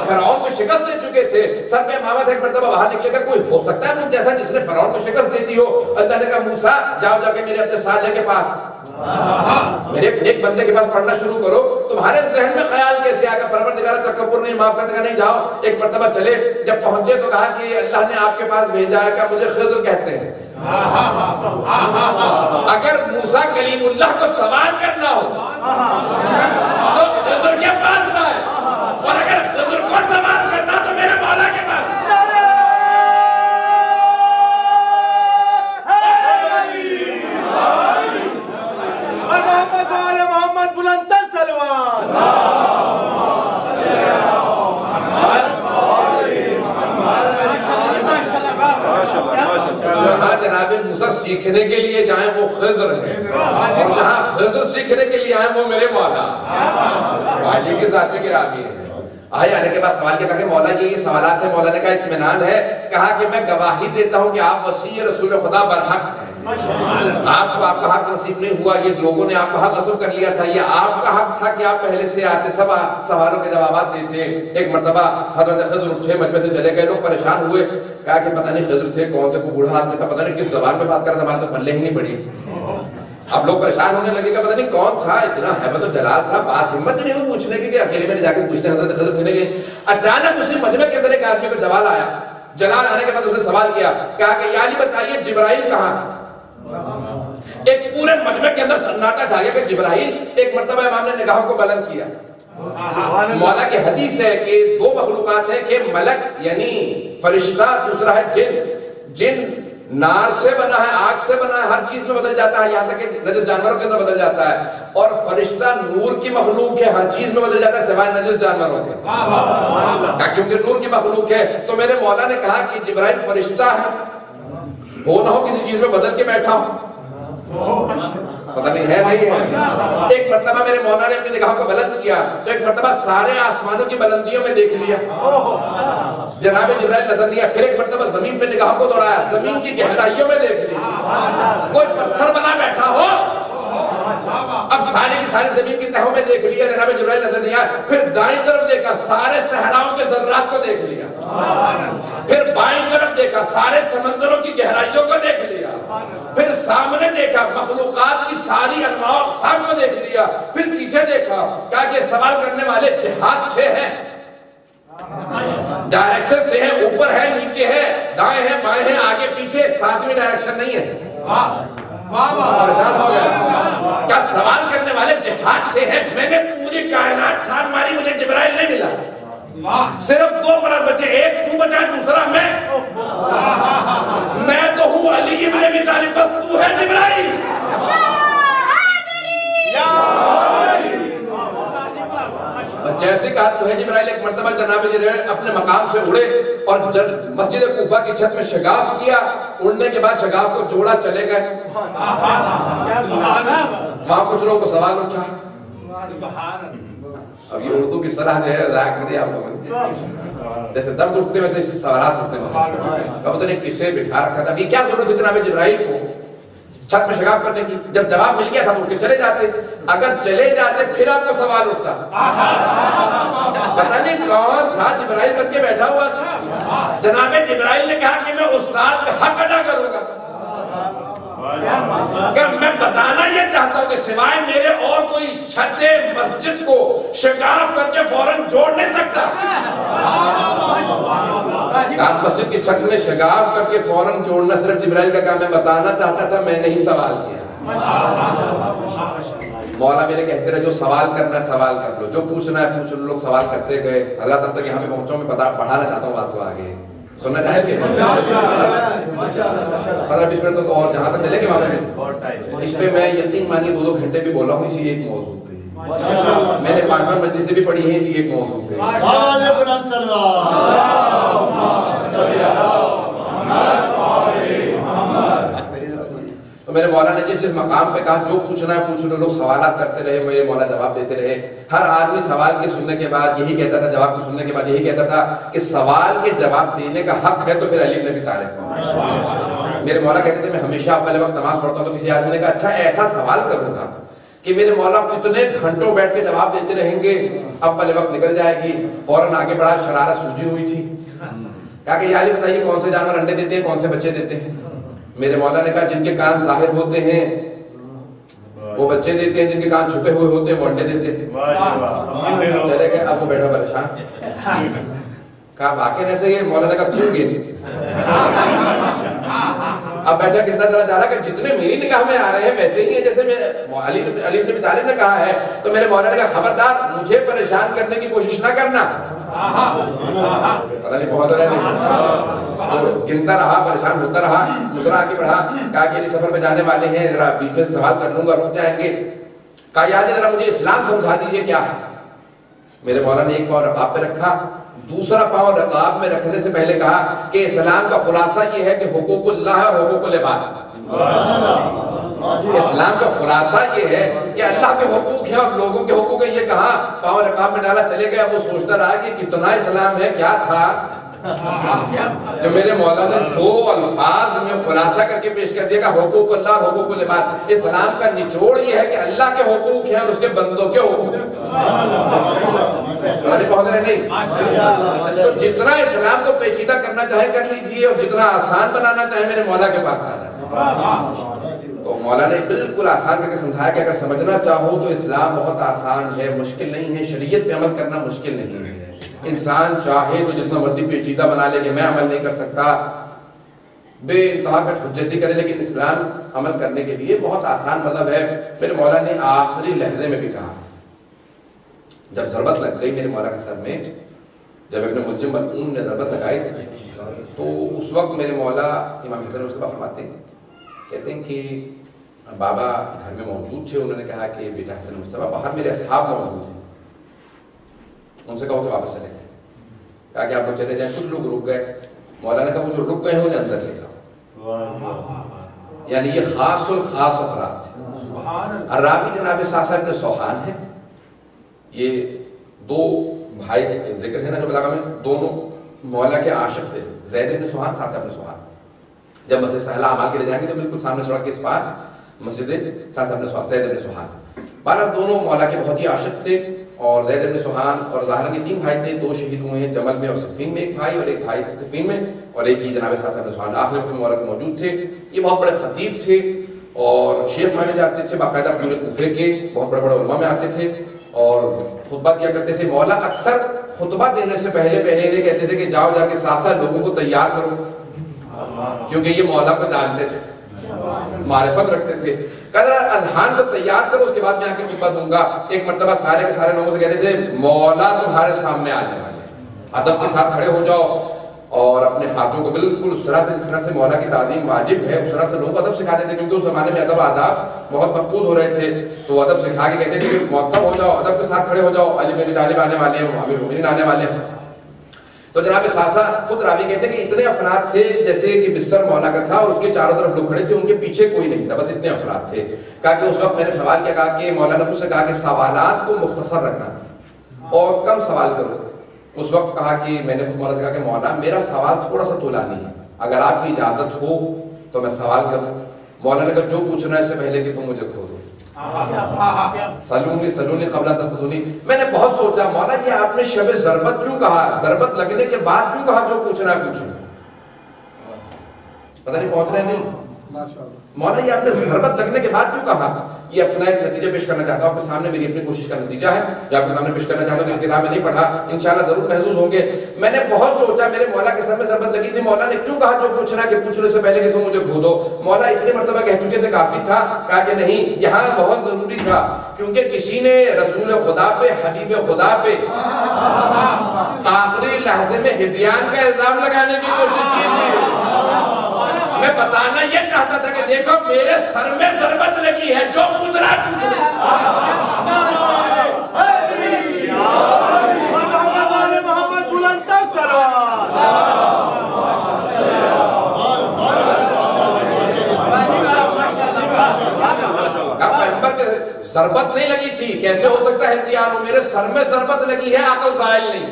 فرعون کو شکست دے چکے تھے. سر پہ امامت ایک مرتبہ باہر نکلے گا، کوئی ہو سکتا ہے مجھ جیسا جس نے فرعون کو شکست دے دی ہو؟ اللہ نے کہا موسیٰ جاؤ جا کے میرے اپنے صالح کے پاس، میرے ایک بندے کے پاس پڑھنا شروع کرو. تمہارے ذہن میں خیال کیسے آگا؟ پروردگار تکبر نہیں، معاف کرنے کا نہیں. جاؤ. ایک مرتبہ چلے، جب پہنچے تو کہا کہ اللہ نے آپ کے پاس بھیجا ہے. کہ مجھے خضر کہتے ہیں. اگر موسیٰ کلیم اللہ کو سوال کرنا ہو تو خضر کے پاس آئے، اور اگر خضر کو سوال کرنا تو میرے مولا کے پاس. محمد بلند سلوات. جہاں جناب موسیٰ سیکھنے کے لیے جائیں وہ خضر ہیں، اور جہاں خضر سیکھنے کے لیے آئیں وہ میرے مولا. واجی کی ذات گرامی ہے. آئے آنے کے بعد سوال کیا، کہا کہ مولا یہ سوالات سے مولا نے کہا اطمینان ہے. کہا کہ میں گواہی دیتا ہوں کہ آپ وسیع رسول خدا برحق ہیں. آپ کو آپ کا حق نصیب نہیں ہوا، یہ لوگوں نے آپ کا حق غصب کر لیا تھا. یہ آپ کا حق تھا کہ آپ پہلے سے آتے سب سوالوں کے جوابات دیتے. ایک مرتبہ حضرت خضر اٹھے، مجمع سے چلے گئے. لوگ پریشان ہوئے، کہا کہ پتہ نہیں خضر تھے کون تھے، کوئی بوڑھا آدمی تھا، پتہ نہیں کس زبان میں بات کر رہا تھا، بات تو پلے ہی نہیں پڑی. اب لوگ پریشان ہونے لگے کہ پتہ نہیں کون تھا، اتنا حیبت و جلال تھا، بات ہمت نہیں ہوئی پوچھنے کی کہ اکیلے میں جا کے پوچھتے ہیں حضرت خضر تھے. اچانک اسی مجمع کے اندر ایک آدمی کو جوال آیا. جلال آنے کے بعد اس نے سوال کیا، کہا کہ یا علی بتائیے جبرائیل کہاں ہے؟ ایک پورے مجمع کے اندر سناٹا چھا گیا کہ جبرائیل. ایک مرتبہ امام نے نگاہوں کو بلند کیا. مولا کی حدیث ہے کہ دو مخلوقات ہیں، کہ ملک یعنی فرشتہ، دوسرا ہے جن. جن نار سے بنا ہے، آگ سے بنا ہے، ہر چیز میں بدل جاتا ہے، یہاں تک کہ نجس جانوروں کے اندر بدل جاتا ہے. اور فرشتہ نور کی مخلوق ہے، ہر چیز میں بدل جاتا ہے سوائے نجس جانوروں کے، کیونکہ نور کی مخلوق ہے. تو میرے مولا نے کہا کہ جبرائیل فرشتہ ہے، ہو نہ ہو کسی چیز میں بدل کے بیٹھا ہو. پتہ نہیں ہے نہیں ہے. ایک مرتبہ میرے مولا نے اپنی نگاہوں کو بلند کیا تو ایک مرتبہ سارے آسمانوں کی بلندیوں میں دیکھ لیا. جناب جبرائیل نظر نہیں آیا. پھر ایک مرتبہ زمین پہ نگاہوں کو دوڑایا, زمین کی گہرائیوں میں دیکھ لیا. کوئی پتھر بنا بیٹھا ہو, اب ساری کی ساری زمین کی تہوں میں دیکھ لیا, جناب جبرائیل نظر نہیں آیا. پھر دائیں طرف دیکھا, سارے صحراؤں کے ذرات کو دیکھ لیا. پھر بائیں طرف دیکھا, سارے سمندروں کی گہرائیوں کو دیکھ لیا. پھر سامنے دیکھا, مخلوقات کی ساری انواع و اقسام کو دیکھ لیا. پھر پیچھے دیکھا, کہا کہ سوال کرنے والے جہات 6 ہیں, ڈائریکشن 6 ہیں, اوپر ہے, نیچے ہے, دائیں ہیں, بائیں ہیں, آگے پیچھے, 7ویں ڈائریکشن نہیں ہے. پریشان ہو گیا. کیا سوال کرنے والے جہاد سے ہیں؟ میں نے پوری کائنات چھان ماری, مجھے جبرائیل نہیں ملا. صرف 2 فرق بچے, ایک تو بچا, دوسرا میں تو ہوں علی ابن ابی طالب, بس تو ہے جبرائیل. جیسے کہا تو ہے جبرائیل, ایک مرتبہ جناب جبرائیل اپنے مقام سے اڑے اور مسجد کوفہ کی چھت میں شگاف کیا. اڑنے کے بعد شگاف کو جوڑا, چلے گئے. وہاں کچھ لوگوں کو سوال اٹھا. اب یہ اردو کی صلاح جو ہے ضائع کر دیا آپ لوگوں نے, جیسے درد اٹھتے ویسے اس سوالات اٹھنے والے. اب تو نے کسے بٹھا رکھا تھا, اب یہ کیا ضرورت ہے جناب جبرائیل کو چھت میں شگاف کرنے کی؟ جب جواب مل گیا تھا تو اٹھ کے چلے جاتے. اگر چلے جاتے پھر آپ کو سوال اٹھتا. پتہ نہیں کون تھا جبرائیل بن کے بیٹھا ہوا تھا. جناب جبرائیل نے کہا کہ میں استاد کا حق ادا کروں گا. کہ میں بتانا یہ چاہتا ہوں کہ سوائے میرے اور کوئی چھت مسجد کو شگاف کر کے فوراً جوڑ نہیں سکتا. مسجد کی چھت میں شگاف کر کے فوراً جوڑنا صرف جبرائیل کا کام. میں بتانا چاہتا تھا, میں نہیں سوال کیا. مولا میرے کہتے رہے جو سوال کرنا ہے سوال کر لو, جو پوچھنا ہے پوچھ لو. لوگ سوال کرتے گئے. حضرت اب تک یہاں پہ پہنچا ہوں, میں بڑھانا چاہتا ہوں بات کو آگے. سننا چاہیں گے 15-20 منٹ تو اور جہاں تک چلے گے وہاں پہ. اس پہ میں یقین مانیے 2 گھنٹے بھی بولا ہوں اسی ایک موضوع پہ. میں نے 5 مجلسیں بھی پڑھی ہیں اسی ایک موضوع پہ. تو میرے مولا نے جس مقام پہ کہا جو پوچھنا ہے پوچھ لو. لوگ سوالات کرتے رہے, میرے مولا جواب دیتے رہے. ہر آدمی سوال کے سننے کے بعد یہی کہتا تھا, جواب کے سننے کے بعد یہی کہتا تھا کہ سوال کے جواب دینے کا حق ہے تو پھر علی بن ابی طالب. میرے مولا کہتے تھے میں ہمیشہ اول وقت نماز پڑھتا ہوں, تو کسی آدمی نے کہا اچھا ایسا سوال کروں گا کہ میرے مولا کتنے گھنٹوں بیٹھ کے جواب دیتے رہیں گے, اول وقت نکل جائے گی. فوراً آگے بڑھا, شرارت سوجی ہوئی تھی. کہا کہ یا علی بتائیے کون سے جانور انڈے دیتے ہیں, کون سے بچے دیتے ہیں؟ میرے مولا نے کہا جن کے کان ظاہر ہوتے ہیں وہ بچے دیتے ہیں, جن کے کان چھپے ہوئے ہوتے ہیں وہ انڈے دیتے ہیں. چلے گئے. اب وہ بیٹھا پریشان. کہا واقعی ایسے ہی؟ مولا نے کہا کیوں گے. اب بیٹھا کتنا چلا جا رہا کہ جتنے میری نگاہ میں آ رہے ہیں ویسے ہی ہیں جیسے میں علی بن ابی طالب نے کہا ہے. تو میرے مولا نے کہا خبردار مجھے پریشان کرنے کی کوشش نہ کرنا. پتہ نہیں بہت رہے نہیں, گنتا رہا, پریشان ہوتا رہا. دوسرا آگے بڑھا, کہا کہ سفر پہ جانے والے ہیں, ذرا بیچ میں سوال کر لوں گا, رک جائیں گے. کہا یا ذرا مجھے اسلام سمجھا دیجئے کیا ہے. میرے مولا نے ایک پاؤں رکاب پہ رکھا, دوسرا پاؤں رکاب میں رکھنے سے پہلے کہا کہ اسلام کا خلاصہ یہ ہے کہ حقوق اللہ اور حقوق العباد. اسلام کا خلاصہ یہ ہے کہ اللہ کے حقوق ہیں اور لوگوں کے حقوق ہیں. یہ کہا, پاؤں رکاب میں ڈالا, چلے گیا. وہ سوچتا رہا کہ کتنا اسلام ہے, کیا تھا. جو میرے مولا نے 2 الفاظ میں خلاصہ کر کے پیش کر دیا کہ حقوق اللہ اور حقوق العباد. اسلام کا نچوڑ یہ ہے کہ اللہ کے حقوق ہیں اور اس کے بندوں کے حقوق ہیں. پہنچ رہے نہیں. تو جتنا اسلام کو پیچیدہ کرنا چاہے کر لیجئے, اور جتنا آسان بنانا چاہے میرے مولا کے پاس آ رہا ہے. تو مولا نے بالکل آسان کر کے سمجھایا کہ اگر سمجھنا چاہو تو اسلام بہت آسان ہے, مشکل نہیں ہے. شریعت پہ عمل کرنا مشکل نہیں ہے. انسان چاہے تو جتنا مرضی پیچیدہ بنا لے کہ میں عمل نہیں کر سکتا, بے انتہا کٹ حجتی کرے, لیکن اسلام عمل کرنے کے لیے بہت آسان مذہب ہے. میرے مولا نے آخری لحظے میں بھی کہا, جب ضربت لگ گئی میرے مولا کے سر میں, جب ابن ملجم ملعون نے ضربت لگائی, تو اس وقت میرے مولا امام حسن مصطفیٰ فرماتے ہیں, کہتے ہیں کہ بابا گھر میں موجود تھے. انہوں نے کہا کہ بیٹا حسن مصطفیٰ باہر میرے اصحاب موجود ہیں, ان سے کہو کہ واپس چلے جائیں. کہا کہ آپ لوگ چلے جائیں. کچھ لوگ رک گئے. مولا نے کہا وہ جو رک گئے ہیں انہیں اندر لے جاؤ. یعنی یہ خاص الخاص افراد تھے. الراوی جناب ساسا ابن سوحان ہے. یہ دو بھائی ذکر ہے نا جو بلاغہ میں, دونوں مولا کے عاشق تھے, زید ابن سوحان, ساسا ابن سوحان. جب مسجد سہلا اعمال کے لیے جائیں گے تو بالکل سامنے سڑک کے اس پار مسجد ساسا ابن سوحان, زید ابن سوحان. بہرحال دونوں مولا کے بہت ہی عاشق تھے. اور زید ابن سوحان اور ظاہر کے 3 بھائی تھے, 2 شہید ہوئے ہیں جمل میں اور صفین میں, ایک بھائی اور ایک بھائی صفین میں, اور ایک ہی جناب ساسا ابن سوحان آخر میں مولا کے موجود تھے. یہ بہت بڑے خطیب تھے اور شیخ مانے جاتے تھے, باقاعدہ پورے کوفے کے بہت بڑے بڑے علماء میں آتے تھے اور خطبہ دیا کرتے تھے. مولا اکثر خطبہ دینے سے پہلے انہیں کہتے تھے کہ جاؤ جا کے ساسا لوگوں کو تیار کرو, کیونکہ یہ مولا کو جانتے تھے, معرفت رکھتے تھے. اذہان کو تیار کرو, اس کے بعد میں آ کے خطبہ دوں گا. ایک مرتبہ سارے کے سارے لوگوں سے کہتے تھے مولا تمہارے سامنے آنے والے ہیں, ادب کے ساتھ کھڑے ہو جاؤ اور اپنے ہاتھوں کو بالکل اس طرح سے جس طرح سے مولا کی تعظیم واجب ہے اس طرح سے لوگوں کو ادب سکھاتے تھے, کیونکہ اس زمانے میں ادب آداب بہت مفقود ہو رہے تھے. تو ادب سکھا کے کہتے تھے کہ مؤدب ہو جاؤ, ادب کے ساتھ کھڑے ہو جاؤ, علی بن ابی طالب آنے والے ہیں, امیر المؤمنین آنے والے ہیں. تو جناب ساسا خود راوی کہتے ہیں کہ اتنے افراد تھے جیسے کہ بستر مولا کا تھا اور اس کے چاروں طرف لوگ کھڑے تھے, ان کے پیچھے کوئی نہیں تھا, بس اتنے افراد تھے. کہا کہ اس وقت میں نے سوال کیا, کہا کہ مولا نے مجھ سے کہا کہ سوالات کو مختصر رکھنا اور کم سوال کرو. اس وقت کہا کہ میں نے خود مولا سے کہا کہ مولا میرا سوال تھوڑا سا طولانی ہے, اگر آپ کی اجازت ہو تو میں سوال کروں. مولا نے کہا جو پوچھنا ہے اس سے پہلے کہ تم مجھے کھو دو, سلونی قبل تفتونی. میں نے بہت سوچا مولا یہ آپ نے شب ضربت کیوں کہا, ضربت لگنے کے بعد کیوں کہا جو پوچھنا ہے پوچھو, پتہ نہیں پہنچ رہے نہیں. مولا یہ آپ نے ضربت لگنے کے بعد کیوں کہا. یہ اپنا ایک نتیجہ پیش کرنا چاہتا ہوں آپ کے سامنے, میری اپنی کوشش کا نتیجہ ہے یہ آپ کے سامنے پیش کرنا چاہتا ہوں. اس کتاب میں نہیں پڑھا, انشاءاللہ ضرور محظوظ ہوں گے. میں نے بہت سوچا, میرے مولا کے سر میں ضربت لگی تھی, مولا نے کیوں کہا جو پوچھنا کہ پوچھنے سے پہلے کہ تم مجھے کھو دو. مولا اتنی مرتبہ کہہ چکے تھے کافی تھا, کہا کہ نہیں یہاں بہت ضروری تھا, کیونکہ کسی نے رسول خدا پہ, حبیب خدا پہ آخری لحظے میں ہذیان کا الزام لگانے کی کوشش کی تھی. میں بتانا یہ چاہتا تھا کہ دیکھو میرے سر میں ضربت لگی ہے, جو پوچھ رہا ہے پوچھ لے. محمد بلند تر سلوات. پیغمبر کے ضربت نہیں لگی تھی, کیسے ہو سکتا ہے ہذیان, میرے سر میں ضربت لگی ہے, عقل زائل نہیں.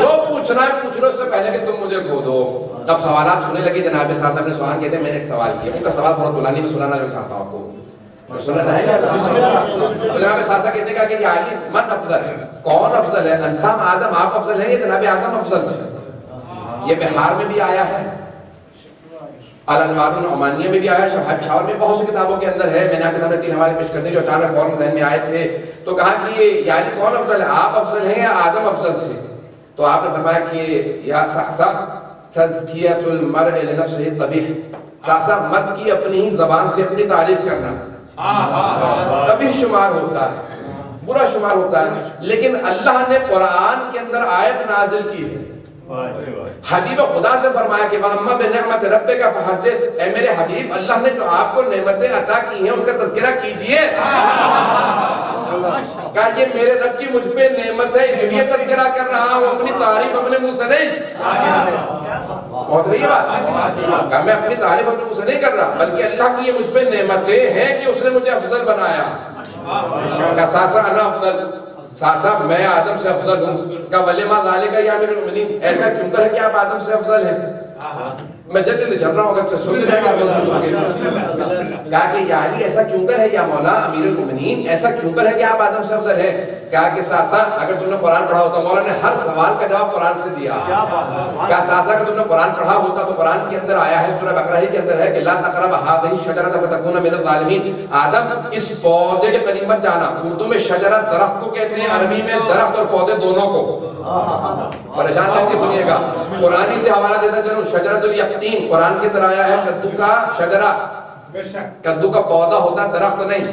جو پوچھنا ہے پوچھ لو اس سے پہلے کہ تم مجھے کھو دو. تب سوالات سننے لگے. جناب ساسا ابن سوحان کہتے ہیں میں نے ایک سوال کیا, ان کا سوال تھوڑا طولانی میں سنانا جو چاہتا ہوں آپ کو, سننا چاہیں گے. تو جناب ساسا کہتے ہیں کہ علی من افضل ہے, کون افضل ہے, انسان آدم آپ افضل ہیں یا جناب آدم افضل ہے. یہ بہار میں بھی آیا ہے, الانوار النعمانیہ میں بھی آیا, شاور میں بہت سی کتابوں کے اندر ہے. میں نے آپ کے سامنے 3 حوالے پیش کرنے جو اچانک فوراً ذہن میں آئے تھے. تو کہا کہ یعنی کون افضل ہے, آپ افضل ہیں یا آدم افضل تھے. تو آپ نے فرمایا کہ یا ساسا تزکیۃ المرء لنفسہ قبیح, ساسا مرد کی اپنی ہی زبان سے اپنی تعریف کرنا قبیح شمار ہوتا ہے, برا شمار ہوتا ہے. لیکن اللہ نے قرآن کے اندر آیت نازل کی ہے, حبیب خدا سے فرمایا کہ وَأَمَّا بِنِعْمَةِ رَبِّكَ فَحَدِّثْ, اے میرے حبیب اللہ نے جو آپ کو نعمتیں عطا کی ہیں ان کا تذکرہ کیجئے. کہا یہ میرے رب کی مجھ پہ نعمت ہے اس لیے تذکرہ کر رہا ہوں, اپنی تعریف اپنے منہ سے نہیں. پہنچ رہی ہے بات, کہا میں اپنی تعریف اپنے منہ سے نہیں کر رہا, بلکہ اللہ کی یہ مجھ پہ نعمتیں ہیں کہ اس نے مجھے افضل بنایا. کہا ساسا انا افضل, ساسا میں آدم سے افضل ہوں. کہا وَلِمَا ذَلِكَ يَا أَمِيرَ الْمُؤْمِنِينَ, ایسا کیوں کر ہے کہ آپ آدم سے افضل ہیں. میں جلدی چل رہا ہوں اگر سن لیں گے. کہا کہ یا علی ایسا کیوں کر ہے یا مولا امیر المؤمنین, ایسا کیوں کر ہے کہ آپ آدم سے افضل ہیں. کہا کہ ساسا اگر تم نے قرآن پڑھا ہوتا, مولا نے ہر سوال کا جواب قرآن سے دیا. کہا ساسا اگر تم نے قرآن پڑھا ہوتا تو قرآن کے اندر آیا ہے, سورہ بقرہ کے اندر ہے کہ لا تقرب هذه الشجرة فتكون من الظالمین, آدم اس پودے کے قریب مت جانا. اردو میں شجرہ درخت کو کہتے ہیں, عربی میں درخت اور پودے دونوں کو. پریشان نہیں کہ سنیے گا, قرآنی سے حوالہ دیتا چلو. شجرۃ الیقطین قرآن کے اندر آیا ہے کدو کا شجرہ, کدو کا پودا ہوتا ہے درخت نہیں,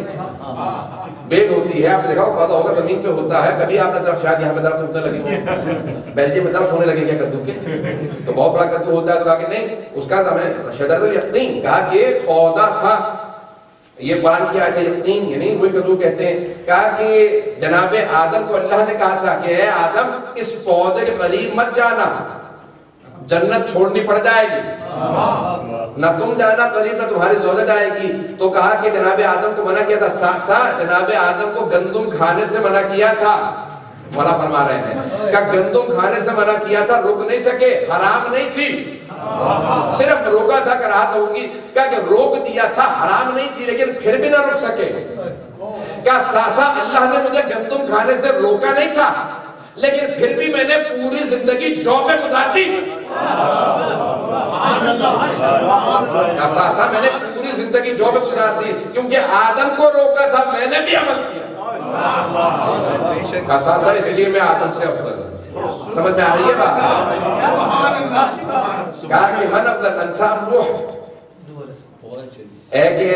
بیل ہوتی ہے. آپ نے دیکھا پودا ہوگا زمین پہ ہوتا ہے, کبھی آپ نے درخت شاید یہاں پہ درخت ہونے لگے, بیلجیم میں درخت ہونے لگے کیا کدو کے, تو بہت بڑا کدو ہوتا ہے. تو کہا کہ نہیں اس کا شجرۃ الیقطین, کہا کہ پودا تھا. یہ قرآن کی آیت ہے یقین, یعنی وہی کدو کہتے ہیں. کہا کہ جناب آدم کو اللہ نے کہا تھا کہ اے آدم اس پودے کے قریب مت جانا, جنت چھوڑنی پڑ جائے گی، نہ تم جانا قریب نہ تمہاری زوجہ جائے گی. تو کہا کہ جناب آدم کو منع کیا تھا، سا جناب آدم کو گندم کھانے سے منع کیا تھا. مولا فرما رہے ہیں کہ گندم کھانے سے منع کیا تھا، رک نہیں سکے، حرام نہیں تھی، صرف روکا تھا. کراہت ہوگی کہ روک دیا تھا، حرام نہیں تھی لیکن پھر بھی نہ رک سکے. کیا ساسا اللہ نے مجھے گندم کھانے سے روکا نہیں تھا لیکن پھر بھی میں نے پوری زندگی جو پہ گزار دی. ساسا میں نے پوری زندگی جو پہ گزار دی کیونکہ آدم کو روکا تھا، میں نے بھی عمل کیا. ساسا اس لیے میں آدم سے افضل ہوں. سمجھ میں آ رہی ہے بات؟ کہا کہ من افضل انت ام نوح، اے کہ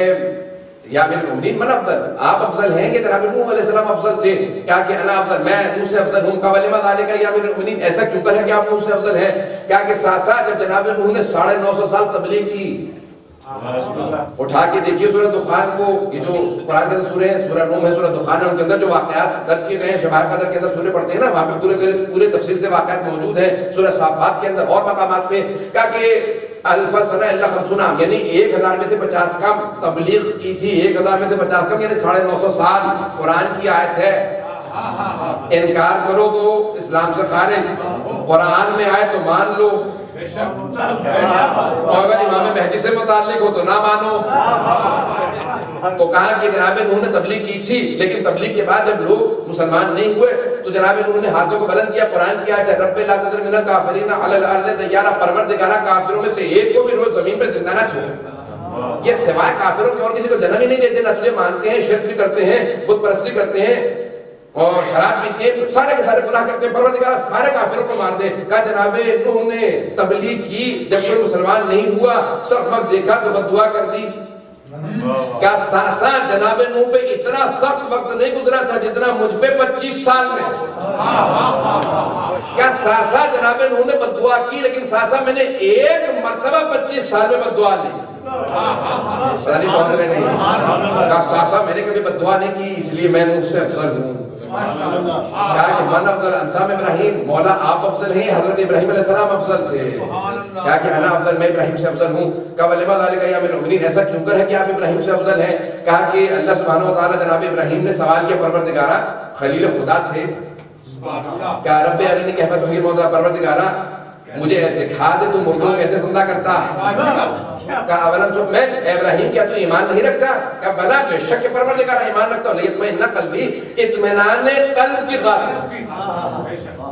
یا امیر المؤمنین من افضل، آپ افضل ہیں کہ جناب نوح علیہ السلام افضل تھے. کہا کہ انا افضل، میں نوح سے افضل ہوں. کہا ولما ذالک یا امیر المؤمنین، ایسا کیوں کر ہے کہ آپ نوح سے افضل ہیں؟ کہا کہ ساسا جب جناب نوح نے 950 سال تبلیغ کی، اٹھا کے دیکھیے سورہ دخان کو، یہ جو قرآن کے اندر سورہ ہے، سورہ روم ہے، سورہ دخان ہے، ان کے اندر جو واقعات درج کیے گئے ہیں شبہ قدر کے اندر سورہ پڑھتے ہیں نا، وہاں پہ پورے تفصیل سے واقعات موجود ہیں. سورہ صافات کے اندر اور مقامات پہ کہا کہ الف سنہ الا 50 عام، یعنی 1000 میں سے 50 کم تبلیغ کی تھی. 1000 میں سے 50 کم یعنی 950 سال. قرآن کی آیت ہے، انکار کرو تو اسلام سے خارج، قرآن میں آئے تو مان لو، اور اگر امام مہدی سے متعلق ہو تو نہ مانو. تو کہا کہ جناب نوح نے تبلیغ کی تھی لیکن تبلیغ کے بعد جب لوگ مسلمان نہیں ہوئے تو جناب نوح نے ہاتھوں کو بلند کیا. قرآن کی آیت ہے رب لا تذر من الکافرین علی الارض دیارا، پروردگارا کافروں میں سے ایک کو بھی روز زمین پہ زندہ نہ چھوڑ. یہ سوائے کافروں کے اور کسی کو جنم ہی نہیں دیتے، نہ تجھے مانتے ہیں، شرک بھی کرتے ہیں، بت پرستی کرتے ہیں اور شراب پیتے ہیں، سارے کے سارے گناہ کرتے ہیں، پروردگار سارے کافروں کو مار دے. کہا جناب نوح نے تبلیغ کی، جب کوئی مسلمان نہیں ہوا سخت وقت دیکھا تو بد دعا کر دی. کیا ساسا جناب نوح پہ اتنا سخت وقت نہیں گزرا تھا جتنا مجھ پہ 25 سال میں. کیا ساسا جناب نوح نے بد دعا کی لیکن ساسا میں نے ایک مرتبہ 25 سال میں بد دعا نہیں. کہا ساسا میں نے کبھی بد دعا نہیں کی اس لیے میں نوح سے افضل ہوں. کہا کہ من افضل انت ام ابراہیم، مولا آپ افضل ہیں، حضرت ابراہیم علیہ السلام افضل تھے. کہا کہ انا افضل، میں ابراہیم سے افضل ہوں. کہا ولما ذالک یا امیر المؤمنین، ایسا کیوں کر ہے کہ آپ ابراہیم سے افضل ہیں؟ کہا کہ اللہ سبحانہ و تعالی جناب ابراہیم نے سوال کیا، پروردگارا خلیل خدا تھے. کہا رب ارنی کیف تحیی الموتیٰ، پروردگارا مجھے دکھا دے تو مردوں کیسے زندہ کرتا ہے. کہا اولم تؤمن، اے ابراہیم کیا تو ایمان نہیں رکھتا؟ کہا بلا بے شک پروردگار ایمان رکھتا ہوں، لیطمئن قلبی، اطمینان قلب کی خاطر،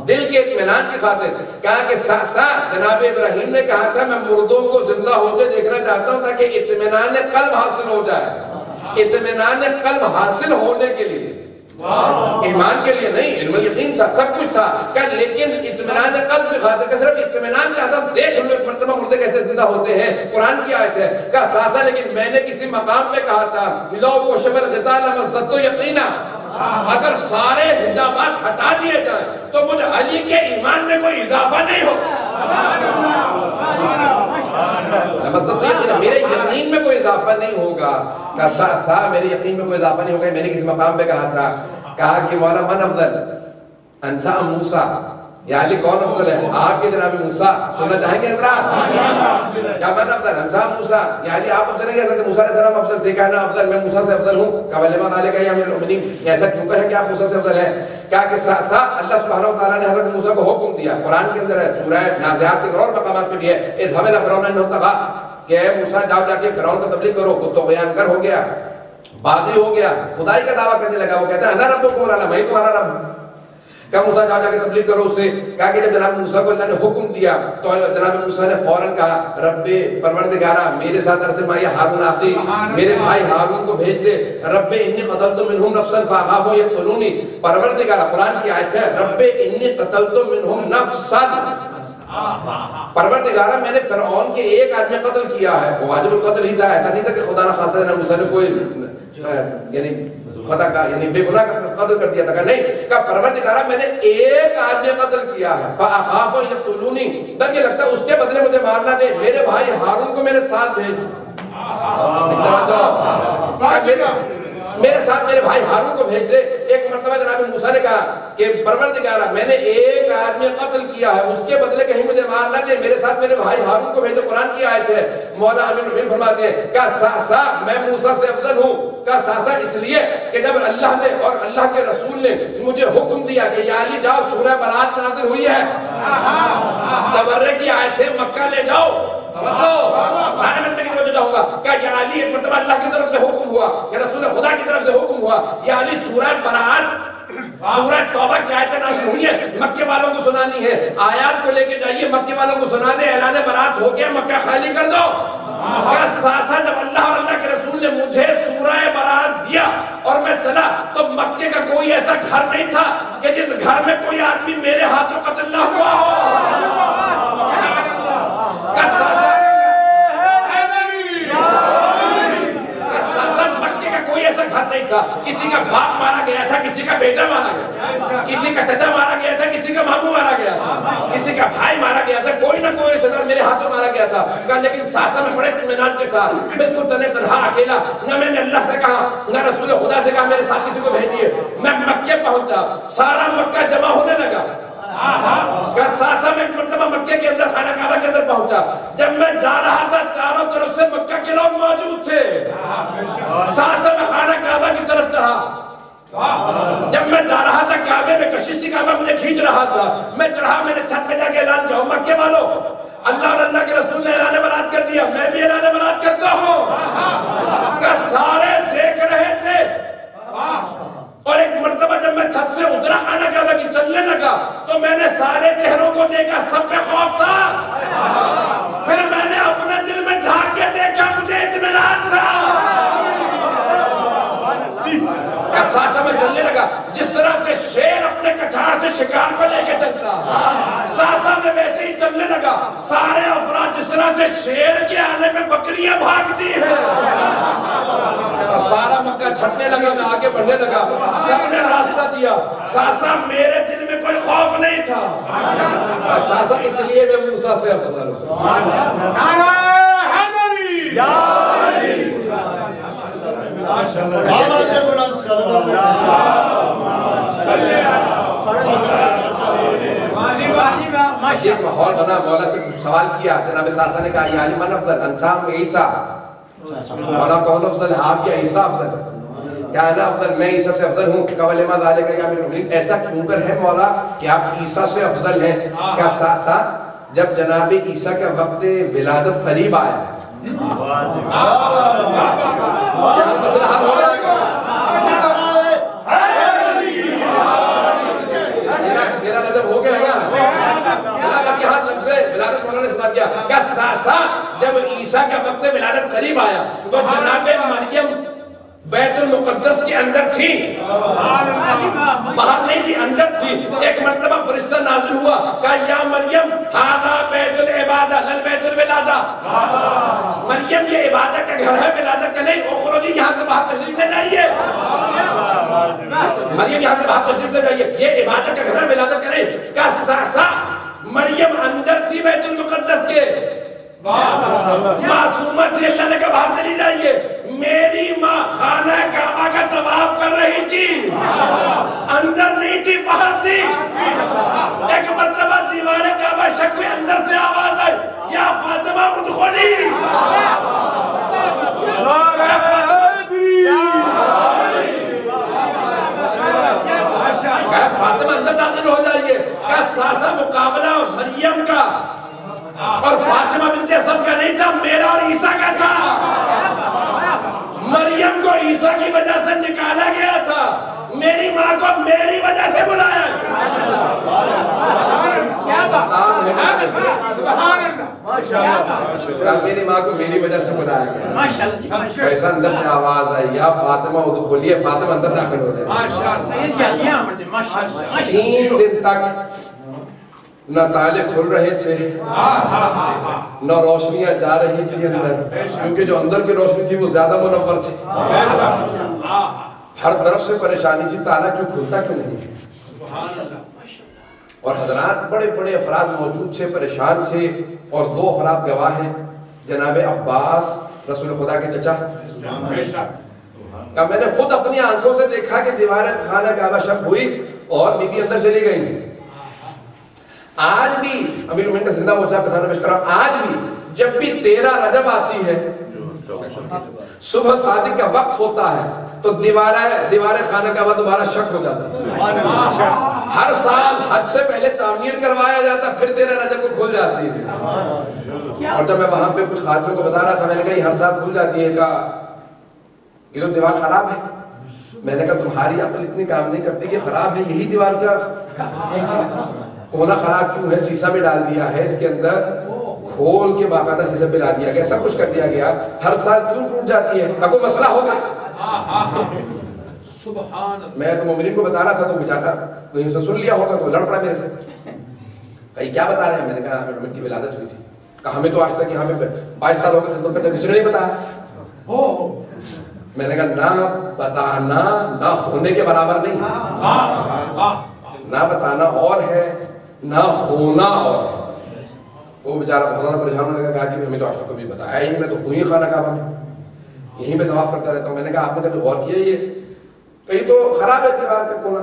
دل کے اطمینان کی خاطر. کہا کہ ساسا جناب ابراہیم نے کہا تھا میں مردوں کو زندہ ہوتے دیکھنا چاہتا ہوں تاکہ اطمینان قلب حاصل ہو جائے. اطمینان قلب حاصل ہونے کے لیے، ایمان کے لیے نہیں، علم الیقین تھا، سب کچھ تھا. کہ لیکن اطمینان قلب کی خاطر کہ صرف اطمینان چاہتا ہوں، دیکھ لو ایک مرتبہ مردے کیسے زندہ ہوتے ہیں. قرآن کی آیت ہے. کہا ساسا لیکن میں نے کسی مقام پہ کہا تھا لو کشف الغطاء لمزدت یقینا، اگر سارے حجابات ہٹا دیے جائیں تو مجھے علی کے ایمان میں کوئی اضافہ نہیں ہو. لمزدت یقینا، میرے یقین میں کوئی اضافہ نہیں ہوگا. کہا ساسا میرے یقین میں کوئی اضافہ نہیں ہوگا، میں نے کسی مقام پہ کہا تھا. کہا کہ مولا من افضل انت ام موسیٰ، یا علی کون افضل ہے؟ آپ کے جناب موسیٰ. سننا چاہیں گے حضرات؟ کیا من افضل انت ام موسیٰ، یا علی آپ افضل ہیں کہ حضرت موسیٰ علیہ السلام افضل تھے؟ کہا نا افضل، میں موسیٰ سے افضل ہوں. کہا ولما ذالک یا امیر المؤمنین، ایسا کیوں کر ہے کہ آپ موسیٰ سے افضل ہیں؟ کہا کہ ساسا اللہ سبحانہ و تعالیٰ نے حضرت موسیٰ کو حکم دیا، قرآن کے اندر ہے، سورہ نازعات کے اور مقامات میں بھی ہے، اذهب الی فرعون انه طغى، کہ اے موسیٰ جاؤ جا کے فرعون کا تبلیغ کرو، وہ طغیان گر ہو گیا، باغی ہو گیا، خدائی کا دعویٰ کرنے لگا. وہ کہتا ہے انا ربکم الاعلی، میں تمہارا رب ہوں. کہا موسیٰ جاؤ جا کے تبلیغ کرو اسے. کہا کہ جب جناب موسیٰ کو اللہ نے حکم دیا تو جناب موسیٰ نے فوراً کہا رب پروردگارا میرے ساتھ ارسل معی ہارون اخی، میرے بھائی ہارون کو بھیج دے. رب انی قتلت منہم نفسا فاخاف ان یقتلونی، پروردگارا قرآن کی آیت ہے رب انی قتلت منہم نفسا، پروردگارا میں نے فرعون کے ایک آدمی قتل کیا ہے. وہ واجب القتل ہی تھا، ایسا نہیں تھا کہ خدا نہ خاصا نے موسیٰ نے کوئی یعنی خدا کا یعنی بے گناہ قتل کر دیا تھا. کہ نہیں، کہا پروردگارا میں نے ایک آدمی قتل کیا ہے، فاخاف ان یقتلونی، ڈر یہ لگتا ہے اس کے بدلے مجھے مارنا دے، میرے بھائی ہارون کو میرے ساتھ بھیج. میرے ساتھ میرے بھائی ہارون کو بھیج دے. ایک مرتبہ جناب موسیٰ نے کہا کہ پروردگارا میں نے ایک آدمی قتل کیا ہے, اس کے بدلے کہیں مجھے مارنا چاہیے, میرے ساتھ میرے بھائی ہارون کو بھیج دے. قرآن کی آیت ہے. مولا امین ربیل فرماتے ہیں کہ ساسا میں موسیٰ سے افضل ہوں. کا ساسا اس لیے کہ جب اللہ نے اور اللہ کے رسول نے مجھے حکم دیا کہ یا علی جاؤ, سورہ برات نازل ہوئی ہے, تبرے کی آیت سے مکہ لے جاؤ. سارے مجمع کی توجہ جاؤں گا کہ یا علی ایک مرتبہ اللہ کی طرف سے حکم ہوا, یا رسول خدا کی طرف سے حکم ہوا, یا علی سورہ برات سورہ توبہ کی آیتیں نازل ہوئی ہے, مکے والوں کو سنانی ہے. آیات کو لے کے جائیے, مکے والوں کو سنا دے, اعلان برات ہو گیا, مکہ خالی کر دو. ساسا جب اللہ اور اللہ کے رسول نے مجھے سورہ برات دیا اور میں چلا, تو مکے کا کوئی ایسا گھر نہیں تھا کہ جس گھر میں کوئی آدمی میرے ہاتھوں قتل نہ ہوا ہو. کوئی ایسا گھر نہیں تھا, کسی کا باپ مارا گیا تھا, کسی کا بیٹا مارا گیا, کسی کا چچا مارا گیا تھا, کسی کا ماموں مارا گیا تھا, کسی کا بھائی مارا گیا تھا, کوئی نہ کوئی رشتہ دار میرے ہاتھوں مارا گیا تھا. کہا لیکن ساسا میں بڑے اطمینان کے ساتھ, بالکل تنہا اکیلا, نہ میں نے اللہ سے کہا نہ رسول خدا سے کہا میرے ساتھ کسی کو بھیجیے. میں مکے پہنچا, سارا مکہ جمع ہونے لگا. ساسا میں ایک مرتبہ مکے کے اندر خانہ کعبہ کے اندر پہنچا. جب میں جا رہا تھا چاروں طرف سے مکہ کے لوگ موجود تھے. ساسا میں خانہ کعبہ کی طرف چڑھا. جب میں جا رہا تھا کعبے میں, کشتی کعبہ مجھے کھینچ رہا تھا, میں چڑھا, میں نے چھت پہ جا کے اعلان کیا, مکے والوں اللہ اور اللہ کے رسول نے اعلان برات کر دیا, میں بھی اعلان برات کرتا ہوں. کہ سارے دیکھ رہے تھے. اور ایک مرتبہ جب میں چھت سے اترا خانہ کعبہ کی چلنے لگا, تو میں نے سارے چہروں کو دیکھا, سب پہ خوف تھا. پھر میں نے اپنے دل میں جھانک کے دیکھا, مجھے اطمینان تھا. ساسا میں چلنے لگا, جس طرح سے شیر اپنے کچھار سے شکار کو لے کے چلتا, ساسا میں ویسے ہی چلنے لگا. سارے افراد جس طرح سے شیر کے آنے میں بکریاں بھاگتی ہیں, سارا مکہ چھٹنے لگا, میں آگے بڑھنے لگا, سب نے راستہ دیا. ساسا میرے دل میں کوئی خوف نہیں تھا. ساسا اس لیے میں موسیٰ سے افضل ہوں. ایک ماحول بنا, مولا سے سوال کیا, جناب ساسا نے کہا یا علی من افضل, انسان میں عیسیٰ. مولا کون افضل, آپ یا عیسیٰ افضل؟ کیا انا افضل, میں عیسیٰ سے افضل ہوں. قبل ما ذالک یا امیر المؤمنین, ایسا کیوں کر ہے مولا کہ آپ عیسیٰ سے افضل ہیں؟ کیا ساسا جب جناب عیسیٰ کا وقت ولادت قریب آیا, کیا مسئلہ حل ہو جائے گا؟ تیرا نظر ہو گیا نا, ولادت یہاں لفظ ولادت مولا نے سنا کیا. کیا ساسا جب عیسیٰ کا وقت ولادت قریب آیا, تو جناب مریم بیت المقدس کے اندر تھی, باہر نہیں تھی, اندر تھی. ایک مرتبہ فرشتہ نازل ہوا, کہا یا مریم ھذا بیت العبادہ لل بیت الولادہ. مریم یہ عبادت کا گھر ہے, ولادت کا نہیں. اخرجی یہاں سے باہر تشریف لے جائیے. مریم یہاں سے باہر تشریف لے جائیے, یہ عبادت کا گھر ہے, ولادت کا نہیں. کہا ساسا مریم اندر تھی بیت المقدس کے, معصومہ تھی, اللہ نے کہا باہر چلی جائیے. میری ماں خانہ کعبہ کا طواف کر رہی تھی, اندر نہیں تھی, باہر تھی. ایک مرتبہ دیوار کعبہ شک ہوئی, اندر سے آواز آئی, یا فاطمہ ادخلی. فاطمہ اندر داخل ہو جائیے. کہا ساسا مقابلہ مریم کا اور فاطمہ بنت اسد کا نہیں تھا, میرا اور عیسیٰ کا تھا. مریم کو عیسیٰ کی وجہ سے نکالا گیا تھا, میری ماں کو میری وجہ سے بلایا. میری ماں کو میری وجہ سے بلایا گیا. ایسا اندر سے آواز آئی, یا فاطمہ ادخلی, فاطمہ اندر داخل ہو جائے. 3 دن تک نہ تالے کھل رہے تھے, نہ روشنیاں جا رہی تھی اندر, کیونکہ جو اندر کی روشنی تھی وہ زیادہ منور تھی. ہر طرف سے پریشانی تھی, تالا کیوں کھلتا کیوں نہیں. اور حضرات بڑے بڑے افراد موجود تھے, پریشان تھے, اور 2 افراد گواہ ہیں, جناب عباس رسول خدا کے چچا, کہ میں نے خود اپنی آنکھوں سے دیکھا کہ دیوار خانہ کعبہ شق ہوئی اور بی بی اندر چلی گئی. آج بھی امیر المومنین کا زندہ موجزہ آپ کے سامنے پیش کر رہا ہوں, آج بھی جب بھی 13 رجب آتی ہے, صبح صادق کا وقت ہوتا ہے, تو دیوار خانہ کعبہ دوبارہ شق ہو جاتی ہے. ہر سال حج سے پہلے تعمیر کروایا جاتا, پھر 13 رجب کو کھل جاتی ہے. اور جب میں وہاں پہ کچھ خاتموں کو بتا رہا تھا, میں نے کہا یہ ہر سال کھل جاتی ہے. کہا یہ تو دیوار خراب ہے. میں نے کہا تمہاری عقل اتنی کام نہیں کرتی کہ خراب ہے, یہی دیوار کیا کونا خراب کیوں ہے, سیسا بھی ڈال دیا ہے اس کے اندر, کھول کے باقاعدہ سیسا پہ لا دیا گیا, سب کچھ کر دیا گیا, ہر سال کیوں ٹوٹ جاتی ہے؟ کوئی مسئلہ ہوگا؟ میں تو مومنین کو بتا رہا تھا تو بیچارہ کوئی سے سن لیا ہوگا تو لڑ پڑا میرے سے. کہا کیا بتا رہے ہیں؟ میں نے کہا امیر المومنین کی ولادت ہوئی تھی. کہا ہمیں تو آج تک ہمیں 22 سال ہو گئے خدمت کرتے کسی نے نہیں بتایا. میں نے کہا نہ بتانا نہ ہونے کے برابر نہیں, نہ بتانا اور ہے نہ ہونا اور ہے. وہ بیچارہ بہت زیادہ پریشان ہونے کا, کہا کہ ہمیں تو آج تک کبھی بتایا ہی نہیں, میں تو ہوں ہی خانہ کعبہ میں یہیں پہ طواف کرتا رہتا ہوں. میں نے کہا آپ نے کبھی غور کیا یہ کہیں تو خراب ہے دیوار کا کونا,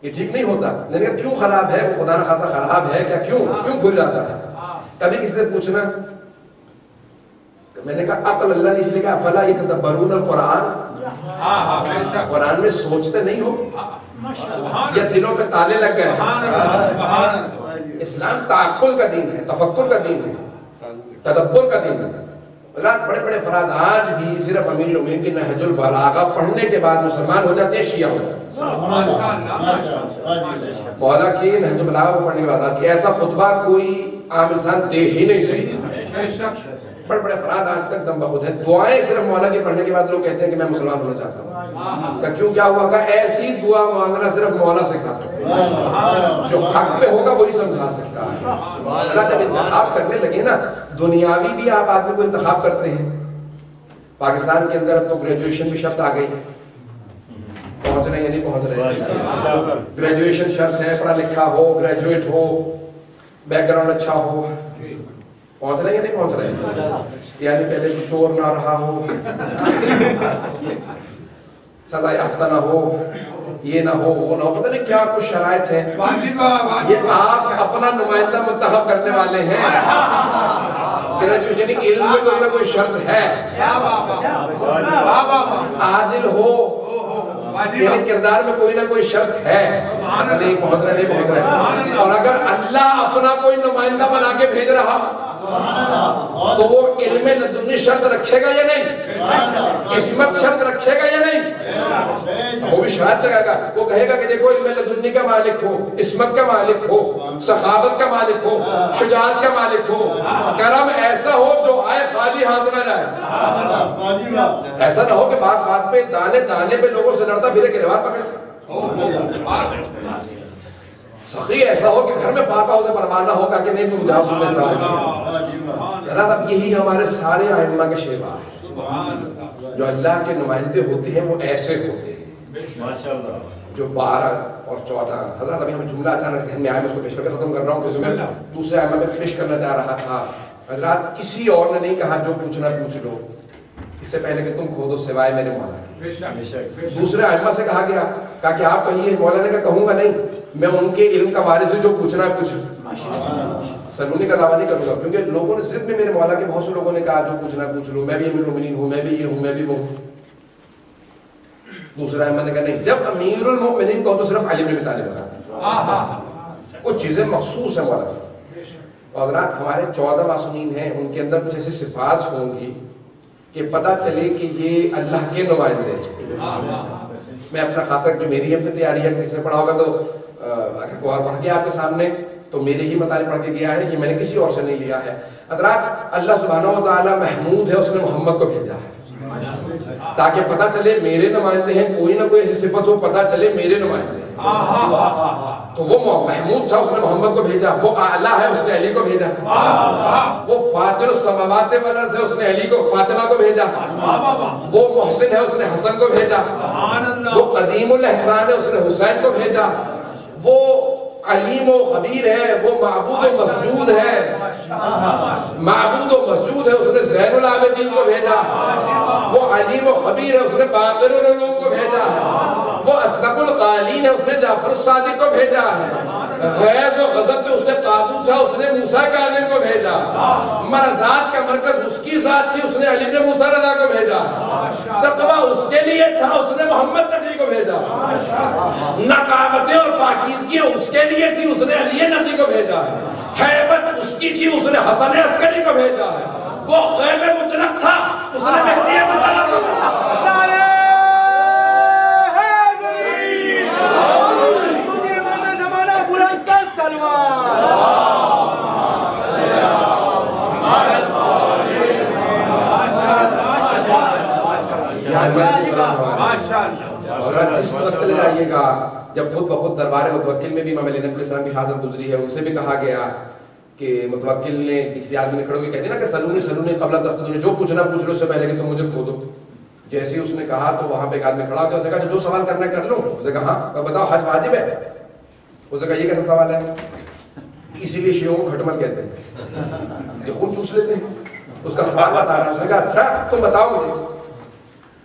یہ ٹھیک نہیں ہوتا. میں نے کہا کیوں خراب ہے؟ وہ خدا نہ خاصا خراب ہے کیا؟ کیوں کھل جاتا ہے؟ کبھی کسی سے پوچھنا. میں نے کہا عقل اللہ نے اس لیے کہا افلا یتدبرون القرآن, قرآن میں سوچتے نہیں ہو یا دلوں پہ تالے لگ گئے ہیں؟ اسلام تعقل کا دین ہے, تفکر کا دین ہے, تدبر کا دین ہے. بڑے بڑے افراد آج بھی صرف امیر المومنین کی نہج البلاغہ پڑھنے کے بعد مسلمان ہو جاتے ہیں, شیعہ ہو جاتے ہیں. مولا کی نہج البلاغہ کو پڑھنے کے بعد کہ ایسا خطبہ کوئی عام انسان دے ہی نہیں سکتا. بڑے بڑے افراد آج تک دم بخود ہیں. دعائیں صرف مولا کی پڑھنے کے بعد لوگ کہتے ہیں کہ میں مسلمان ہونا چاہتا ہوں. کہ کیوں کیا ہوا؟ کہ ایسی دعا مانگنا صرف مولا سکھا سکتا ہے, جو حق پہ ہوگا وہی سمجھا سکتا ہے. اللہ جب انتخاب کرنے لگے نا, دنیاوی بھی آپ آدمی کو انتخاب کرتے ہیں. پاکستان کے اندر اب تو گریجویشن بھی شرط آ گئی ہے, پہنچ رہے ہیں یا نہیں پہنچ رہے؟ گریجویشن شرط ہے, پڑھا لکھا ہو, گریجویٹ ہو, بیک گراؤنڈ اچھا ہو. پہنچ رہے ہیں یا نہیں پہنچ رہے ہیں؟ یعنی پہلے چور نہ رہا ہو, سزا یافتہ نہ ہو, یہ نہ ہو, وہ نہ ہو, پتہ نہیں کیا کچھ شرائط ہیں. یہ آپ اپنا نمائندہ منتخب کرنے والے ہیں. گریجویشن علم میں کوئی نہ کوئی شرط ہے, عادل ہو, یعنی کردار میں کوئی نہ کوئی شرط ہے. نہیں پہنچ رہے. اور اگر اللہ اپنا کوئی نمائندہ بنا کے بھیج رہا تو وہ علم لدنی شرط رکھے گا یا نہیں؟ عصمت شرط رکھے گا یا نہیں؟ وہ بھی شرط لگائے گا. وہ کہے گا کہ دیکھو علم لدنی کا مالک ہو, عصمت کا مالک ہو, سخاوت کا مالک ہو, شجاعت کا مالک ہو, کرم ایسا ہو جو آئے خالی ہاتھ نہ جائے. ایسا نہ ہو کہ بات بات پہ دانے دانے پہ لوگوں سے لڑتا پھرے کریوار پکڑے. سخی ایسا ہو کہ گھر میں فاقہ اسے پروانہ ہوگا کہ نہیں تم جاؤ سننے سے. اب یہی ہمارے سارے ائمہ کے شیوا ہے. جو اللہ کے نمائندے ہوتے ہیں وہ ایسے ہوتے ہیں جو 12 اور 14. حضرات ابھی ہمیں جملہ اچانک ذہن میں آیا, میں اس کو پیش کر کے ختم کر رہا ہوں, کہ میں دوسرے ائمہ میں پیش کرنا چاہ رہا تھا. حضرات کسی اور نے نہیں کہا جو پوچھنا پوچھ لو, اس سے پہلے کہ تم کھودو سوائے میرے مولا کے. دوسرے ائمہ سے کہا گیا, کہا کہ آپ کہیے. مولا نے کہا کہوں گا نہیں, میں ان کے علم کا وارث ہوں, جو پوچھنا ہے پوچھو. سرونی کا دعویٰ نہیں کروں گا, کیونکہ لوگوں نے صرف میں میرے مولا کے بہت سے لوگوں نے کہا جو پوچھنا ہے پوچھ لو, میں بھی امیر المومنین ہوں, میں بھی یہ ہوں, میں بھی وہ ہوں. دوسرا احمد نے کہا نہیں, جب امیر المومنین کو تو صرف علی بن ابی طالب بتاتا. کچھ چیزیں مخصوص ہیں مولا کی. حضرات ہمارے 14 معصومین ہیں, ان کے اندر کچھ ایسی صفات ہوں گی کہ پتہ چلے کہ یہ اللہ کے نمائندے ہیں. میں اپنا خاص کر جو میری اپنی تیاری ہے, کسی نے پڑھا ہوگا تو اگر کوئی اور پڑھ گیا آپ کے سامنے تو میرے ہی مطالب پڑھ کے گیا ہے, یہ میں نے کسی اور سے نہیں لیا ہے. حضرات اللہ سبحانہ و تعالیٰ محمود ہے, اس نے محمد کو بھیجا ہے تاکہ پتہ چلے میرے نمائندے ہیں. کوئی نہ کوئی ایسی صفت ہو, پتہ چلے میرے نمائندے ہیں. تو وہ محمود تھا, اس نے محمد کو بھیجا. وہ اعلیٰ ہے, اس نے علی کو بھیجا. وہ فاطر السماوات والارض ہے, اس نے علی کو فاطمہ کو بھیجا. وہ محسن ہے, اس نے حسن کو بھیجا. وہ قدیم الاحسان ہے, اس نے حسین کو بھیجا. وہ علیم و خبیر ہے, وہ معبود و مسجود ہے, معبود و مسجود ہے اس نے زین العابدین کو بھیجا ہے، وہ علیم و خبیر ہے اس نے باقر العلوم کو بھیجا ہے، وہ اصدق القائلین ہے اس نے جعفر الصادق کو بھیجا ہے، غیظ و غضب میں اسے قابو تھا اس نے موسیٰ کاظم کو بھیجا، مرضات کا مرکز اس کی ذات تھی اس نے علی بن موسیٰ رضا کو بھیجا، تقویٰ اس کے لیے تھا اس نے محمد تقی کو بھیجا، نقاوتیں اور پاکیزگیاں اس کے لیے تھی اس نے علی نقی کو بھیجا ہے، حیبت اس کی تھی اس نے حسن عسکری کو بھیجا ہے، وہ غیب مطلق تھا اس نے مہدی مطلق کو بھیجا ہے۔ نعرہ حیدری، مدیر امام زمانہ بلند تر سلوات۔ اور جس طرف چلے جائیے گا جب خود بخود دربار متوکل میں بھی امام علیہ السلام کی شہادت گزری ہے اسے بھی کہا گیا کہ متوکل نے کسی آدمی نے کھڑے ہوئے کہتے ہیں نا کہ سلونی سلونی قبل تفتدونی، جو پوچھنا پوچھ لو اس سے پہلے کہ تم مجھے کھو دو۔ جیسے ہی اس نے کہا تو وہاں پہ ایک آدمی کھڑا ہو گیا، اس نے کہا جو سوال کرنا ہے کر لو۔ اس نے کہا ہاں بتاؤ حج واجب ہے؟ اس نے کہا یہ کیسا سوال ہے؟ اسی لیے شیعوں کو کھٹمل کہتے ہیں، یہ خون چوس لیتے ہیں۔ اس کا سوال بتا رہا ہے، اس نے کہا اچھا تم بتاؤ مجھے،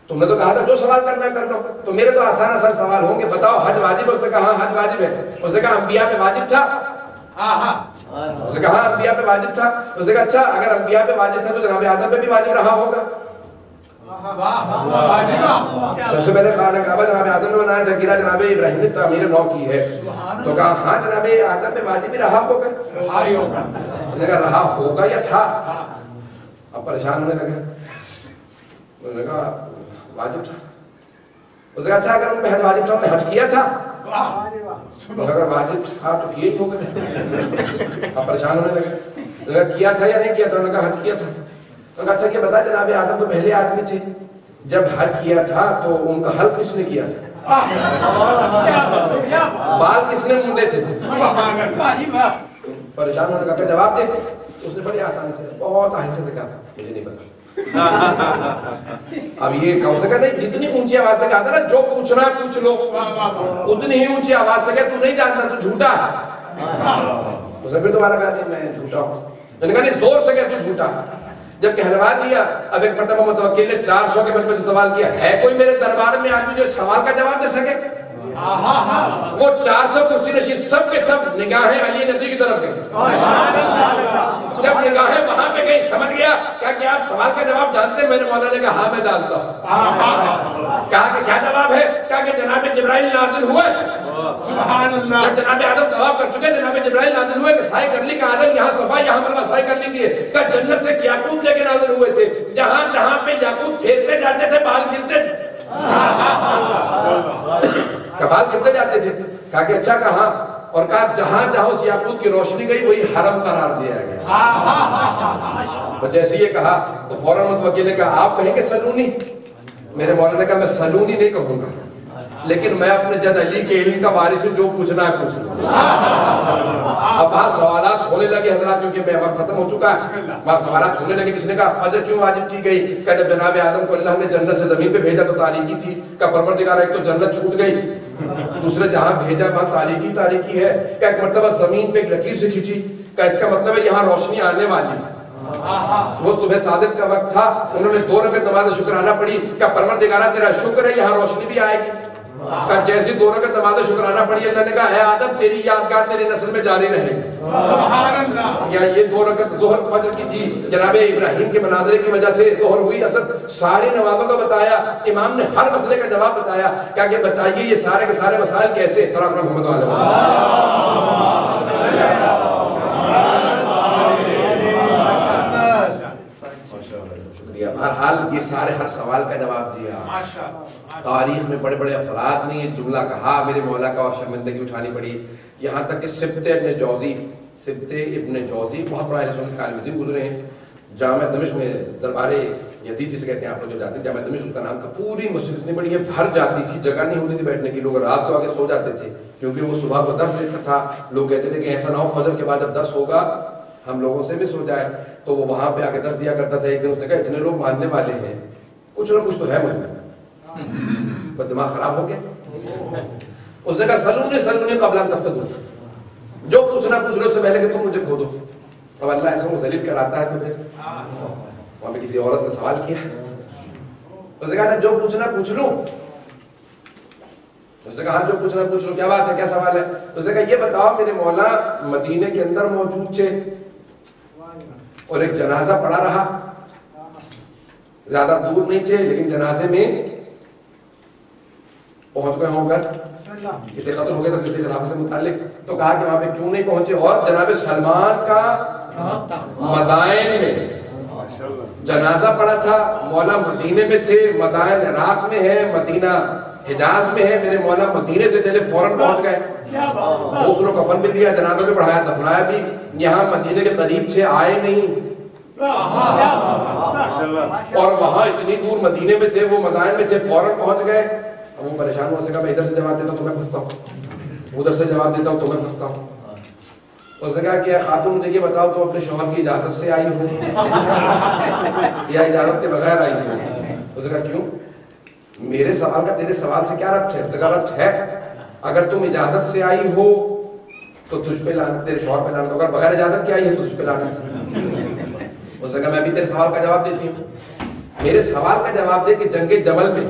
تم نے تو کہا تھا جو سوال کرنا ہے کر لو، تو میرے تو آسان آسان سوال ہوں گے، بتاؤ حج واجب ہے؟ اس نے کہا ہاں حج واجب ہے۔ اس نے کہا انبیاء پہ واجب تھا؟ اس نے کہا ہاں انبیاء پہ واجب تھا۔ اس نے کہا اچھا اگر انبیاء پہ واجب تھا تو جناب آدم پہ بھی واجب رہا ہوگا؟ سب سے پہلے خانہ کعبہ جناب آدم نے بنایا، جگیرہ جناب ابراہیم نے تعمیر نو کی ہے، تو کہا ہاں جناب آدم پہ واجب بھی رہا ہوگا؟ اس نے کہا رہا ہوگا یا تھا؟ اب پریشان ہونے لگا، اس نے کہا واجب تھا۔ اس نے کہا اچھا اگر ان پہ حج واجب تھا انہوں نے حج کیا تھا؟ اگر واجب تھا تو کیا ہی ہوگا۔ اب پریشان ہونے لگا، اس نے کہا کیا تھا یا نہیں کیا تھا؟ انہوں نے کہا حج کیا تھا۔ انہوں نے کہا اچھا کیا بتا جناب آدم تو پہلے آدمی تھے، جب حج کیا تھا تو ان کا حلق کس نے کیا تھا؟ بال کس نے مونڈے تھے؟ پریشان ہونے لگا، جواب دے۔ اس نے بڑی آسانی سے بہت آہستہ سے کہا مجھے نہیں پتا۔ اب یہ کہا، اس نے کہا نہیں جتنی اونچی آواز سے کہا تھا نا جو پوچھنا ہے پوچھ لو، اتنی ہی اونچی آواز سے کہا تو نہیں جانتا تو جھوٹا ہے۔ اس نے پھر دوبارہ کہا نہیں میں جھوٹا ہوں۔ میں نے کہا نہیں زور سے کہا تو جھوٹا۔ جب کہلوا دیا اب ایک مرتبہ متوکل نے 400 کے مجمع سے سوال کیا، ہے کوئی میرے دربار میں آدمی جو سوال کا جواب دے سکے؟ وہ 400 کرسی نشین سب کے سب نگاہیں علی نقی کی طرف گئی۔ جب نگاہیں وہاں پہ گئی سمجھ گیا کہ آپ سوال کا جواب جانتے ہیں؟ میرے مولا نے کہا ہاں میں جانتا ہوں۔ کہا کہ کیا جواب ہے؟ کہا کہ جناب جبرائیل نازل ہوئے، سبحان اللہ، جب جناب آدم طواف کر چکے جناب جبرائیل نازل ہوئے کہ سائے کر لی، کہ آدم یہاں صفا یہاں مروہ سائے کر لی تھی، کہ جنت سے یاقوت لے کے نازل ہوئے تھے، جہاں جہاں پہ یاقوت پھیرتے جاتے تھے بال گرتے تھے، بال گرتے جاتے تھے۔ کہا کہ اچھا کہا، اور کہا جہاں جہاں اس یاقوت کی روشنی گئی وہی حرم قرار دیا گیا۔ جیسے یہ کہا تو فوراً متوکل نے کہا آپ کہیں گے سلونی؟ میرے مولا نے کہا میں سلونی نہیں کہوں گا، لیکن میں اپنے جد علی کے علم کا وارث ہوں، جو پوچھنا ہے پوچھ لوں۔ اب وہاں سوالات ہونے لگے حضرات، کیونکہ میں وقت ختم ہو چکا ہے، وہاں سوالات ہونے لگے۔ کس نے کہا فجر کیوں واجب کی گئی؟ کہ جب جناب آدم کو اللہ نے جنت سے زمین پہ بھیجا تو تاریکی تھی، کہ پروردگار ایک تو جنت چھوٹ گئی، دوسرے جہاں بھیجا وہاں تاریکی ہے، کہ ایک مرتبہ زمین پہ ایک لکیر سے کھینچی، کہ اس کا مطلب ہے یہاں روشنی آنے والی ہے۔ وہ صبح صادق کا وقت تھا، انہوں نے 2 رکعت نماز شکرانہ پڑھی، کہ پروردگارہ تیرا شکر ہے یہاں روشنی بھی آئے گی۔ کہ جیسی 2 رکعت نماز شکرانہ پڑھی، اللہ نے کہا اے آدم تیری یادگار تیری نسل میں جاری رہے گی۔ سبحان اللہ، یا یہ 2 رکعت ظہر فجر کی تھی، جناب ابراہیم کے مناظرے کی وجہ سے ظہر ہوئی، اثر ساری نمازوں کا بتایا، امام نے ہر مسئلے کا جواب بتایا، کیا کہ بتائیے یہ سارے کے سارے مسائل کیسے؟ سلام محمد علیہ بہرحال یہ سارے ہر سوال کا جواب دیا۔ تاریخ میں بڑے بڑے افراد نے یہ جملہ کہا میرے مولا کا، اور شرمندگی اٹھانی پڑی، یہاں تک کہ سبت ابن جوزی بہت بڑا رسول کا عالم دین گزرے ہیں، جامع دمشق میں دربار یزید جسے کہتے ہیں آپ لوگ جو جاتے ہیں، جامع دمشق اس کا نام تھا، پوری مسجد اتنی بڑی ہے بھر جاتی تھی، جگہ نہیں ہوتی تھی بیٹھنے کی، لوگ رات کو آگے سو جاتے تھے، کیونکہ وہ صبح کو درس دیتا تھا، لوگ کہتے تھے کہ ایسا نہ ہو فجر کے بعد جب درس ہوگا ہم لوگوں سے مس ہو جائے، تو وہ وہاں پہ آ کے درس دیا کرتا تھا۔ ایک دن اس نے کہا اتنے لوگ ماننے والے ہیں، کچھ نہ کچھ تو ہے مجھ میں، پر دماغ خراب ہو گیا۔ اس نے کہا سلونی قبل ان تفتدون، جو پوچھنا پوچھ لو اس سے پہلے کہ تم مجھے کھو دو۔ اب اللہ ایسوں کو ذلیل کراتا ہے تو پھر وہاں پہ کسی عورت نے سوال کیا، اس نے کہا تھا جو پوچھنا پوچھ لوں، اس نے کہا جو پوچھنا پوچھ لوں، کیا بات ہے، کیا سوال ہے؟ اس نے کہا یہ بتاؤ میرے مولا مدینے کے اندر موجود تھے اور ایک جنازہ پڑا رہا، زیادہ دور نہیں تھے لیکن جنازے میں پہنچ گئے ہوں گے، کسی قتل ہو گئے تو کسی جنازے سے متعلق، تو کہا کہ وہاں پہ کیوں نہیں پہنچے؟ اور جناب سلمان کا مدائن میں جنازہ پڑا تھا، مولا مدینے میں تھے، مدائن عراق میں ہے، مدینہ حجاز میں ہے، میرے مولا مدینے سے چلے فوراً پہنچ گئے، غسل و کفن بھی دیا، جنازہ بھی پڑھایا، دفنایا بھی، یہاں مدینے کے قریب تھے آئے نہیں، اور وہاں اتنی دور مدینے میں تھے، وہ مدائن میں تھے، فوراً پہنچ گئے۔ اب وہ پریشان ہو سکا میں ادھر سے جواب دیتا ہوں تو میں پھنستا ہوں، ادھر سے جواب دیتا ہوں تو میں پھنستا ہوں۔ اس نے کہا کہ خاتون مجھے یہ بتاؤ تو اپنے شوہر کی اجازت سے آئی ہو یا اجازت کے بغیر آئی ہو؟ اس نے کہا کیوں؟ میرے سوال کا تیرے سوال سے کیا ربط ہے؟ اس نے کہا ربط ہے، اگر تم اجازت سے آئی ہو تو تجھ پہ لعنت، تیرے شوہر پہ لعنت، اگر بغیر اجازت کے آئی ہے تو تجھ پہ لعنت۔ اس نے کہا میں بھی تیرے سوال کا جواب دیتی ہوں، میرے سوال کا جواب دے کہ جنگ جمل میں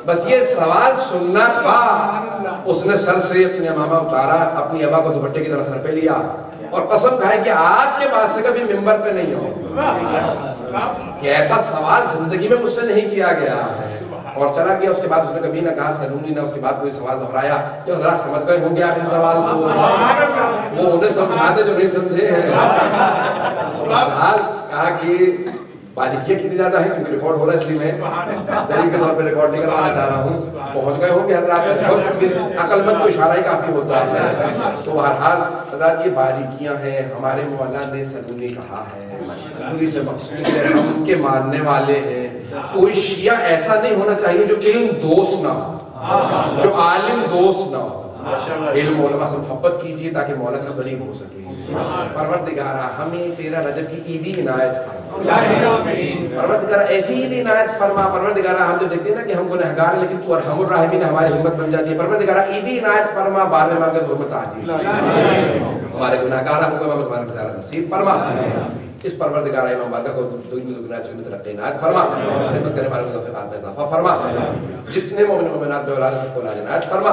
بس یہ سوال سننا تھا، اس نے سر سے اپنے امامہ اتارا، اپنی ابا کو دوپٹے کی طرح سر پہ لیا اور قسم کھائے کہ آج کے بعد سے کبھی ممبر پہ نہیں ہو، کہ ایسا سوال زندگی میں مجھ سے نہیں کیا گیا ہے، اور چلا گیا۔ اس کے بعد اس نے کبھی نہ کہا سلونی، نہ اس کے بعد کوئی سوال دہرایا، جو حضرات سمجھ گئے ہوں گے آخر سوال کو، وہ انہیں سمجھا دے جو نہیں سمجھے ہیں۔ بہرحال کہا کہ باریکیاں کتنی زیادہ ہے کیونکہ ریکارڈ ہو رہا ہے، اس لیے میں دلیل کے طور پہ ریکارڈ نہیں کروانا چاہ رہا ہوں، پہنچ گئے ہوں گے حضرات، اور عقل مند کو اشارہ ہی کافی ہوتا ہے۔ تو بہرحال حضرات یہ باریکیاں ہیں، ہمارے مولا نے سلونی کہا ہے، سلونی سے مقصود ہے ہم ان کے ماننے والے ہیں۔ کوئی شیعہ ایسا نہیں ہونا چاہیے جو علم دوست نہ ہو، جو عالم دوست نہ ہو۔ علم علماء سے محبت کیجیے تاکہ مولا سے قریب ہو سکے۔ پروردگارہ ہمیں تیرا رجب کی عیدی عنایت فرما، پروردگارہ ایسی عیدی عنایت فرما۔ پروردگارہ ہم جو دیکھتے ہیں نا کہ ہم گنہگار ہیں لیکن تو ارحم الراحمین ہماری ہمت بن جاتی ہے، پروردگارہ عیدی عنایت فرما، بار مانگے حرمت عاجل، ہمارے گنہگار ہم کو ہمارے بزارت نصیب فرما۔ اس پروردگارہ امام بارگاہ کو دنیا میں ترقی عنایت فرما، خدمت کرنے والوں کو توفیقات میں اضافہ فرما، جتنے مومن مومنات بے اولاد سب کو اولاد عنایت فرما،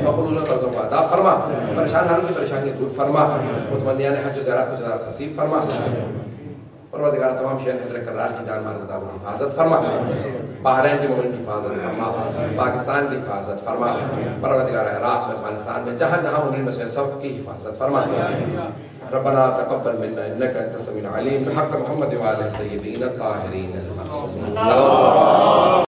مقبول قرضوں کو ادا فرما، پریشان حالوں کی پریشانی دور فرما، متمنیان حج و زیارت کو زیارت نصیب فرما۔ پروردگارہ تمام شہر حیدر کرار کی جان مال زدہ کی حفاظت فرما، بحرین کے مومن کی حفاظت فرما، پاکستان کی حفاظت فرما، پروردگارہ عراق میں، افغانستان میں، جہاں جہاں مومن میں سے سب کی حفاظت فرما۔ ربنا تقبل منا انك انت السميع العليم بحق محمد وآله الطيبين الطاهرين المعصومين۔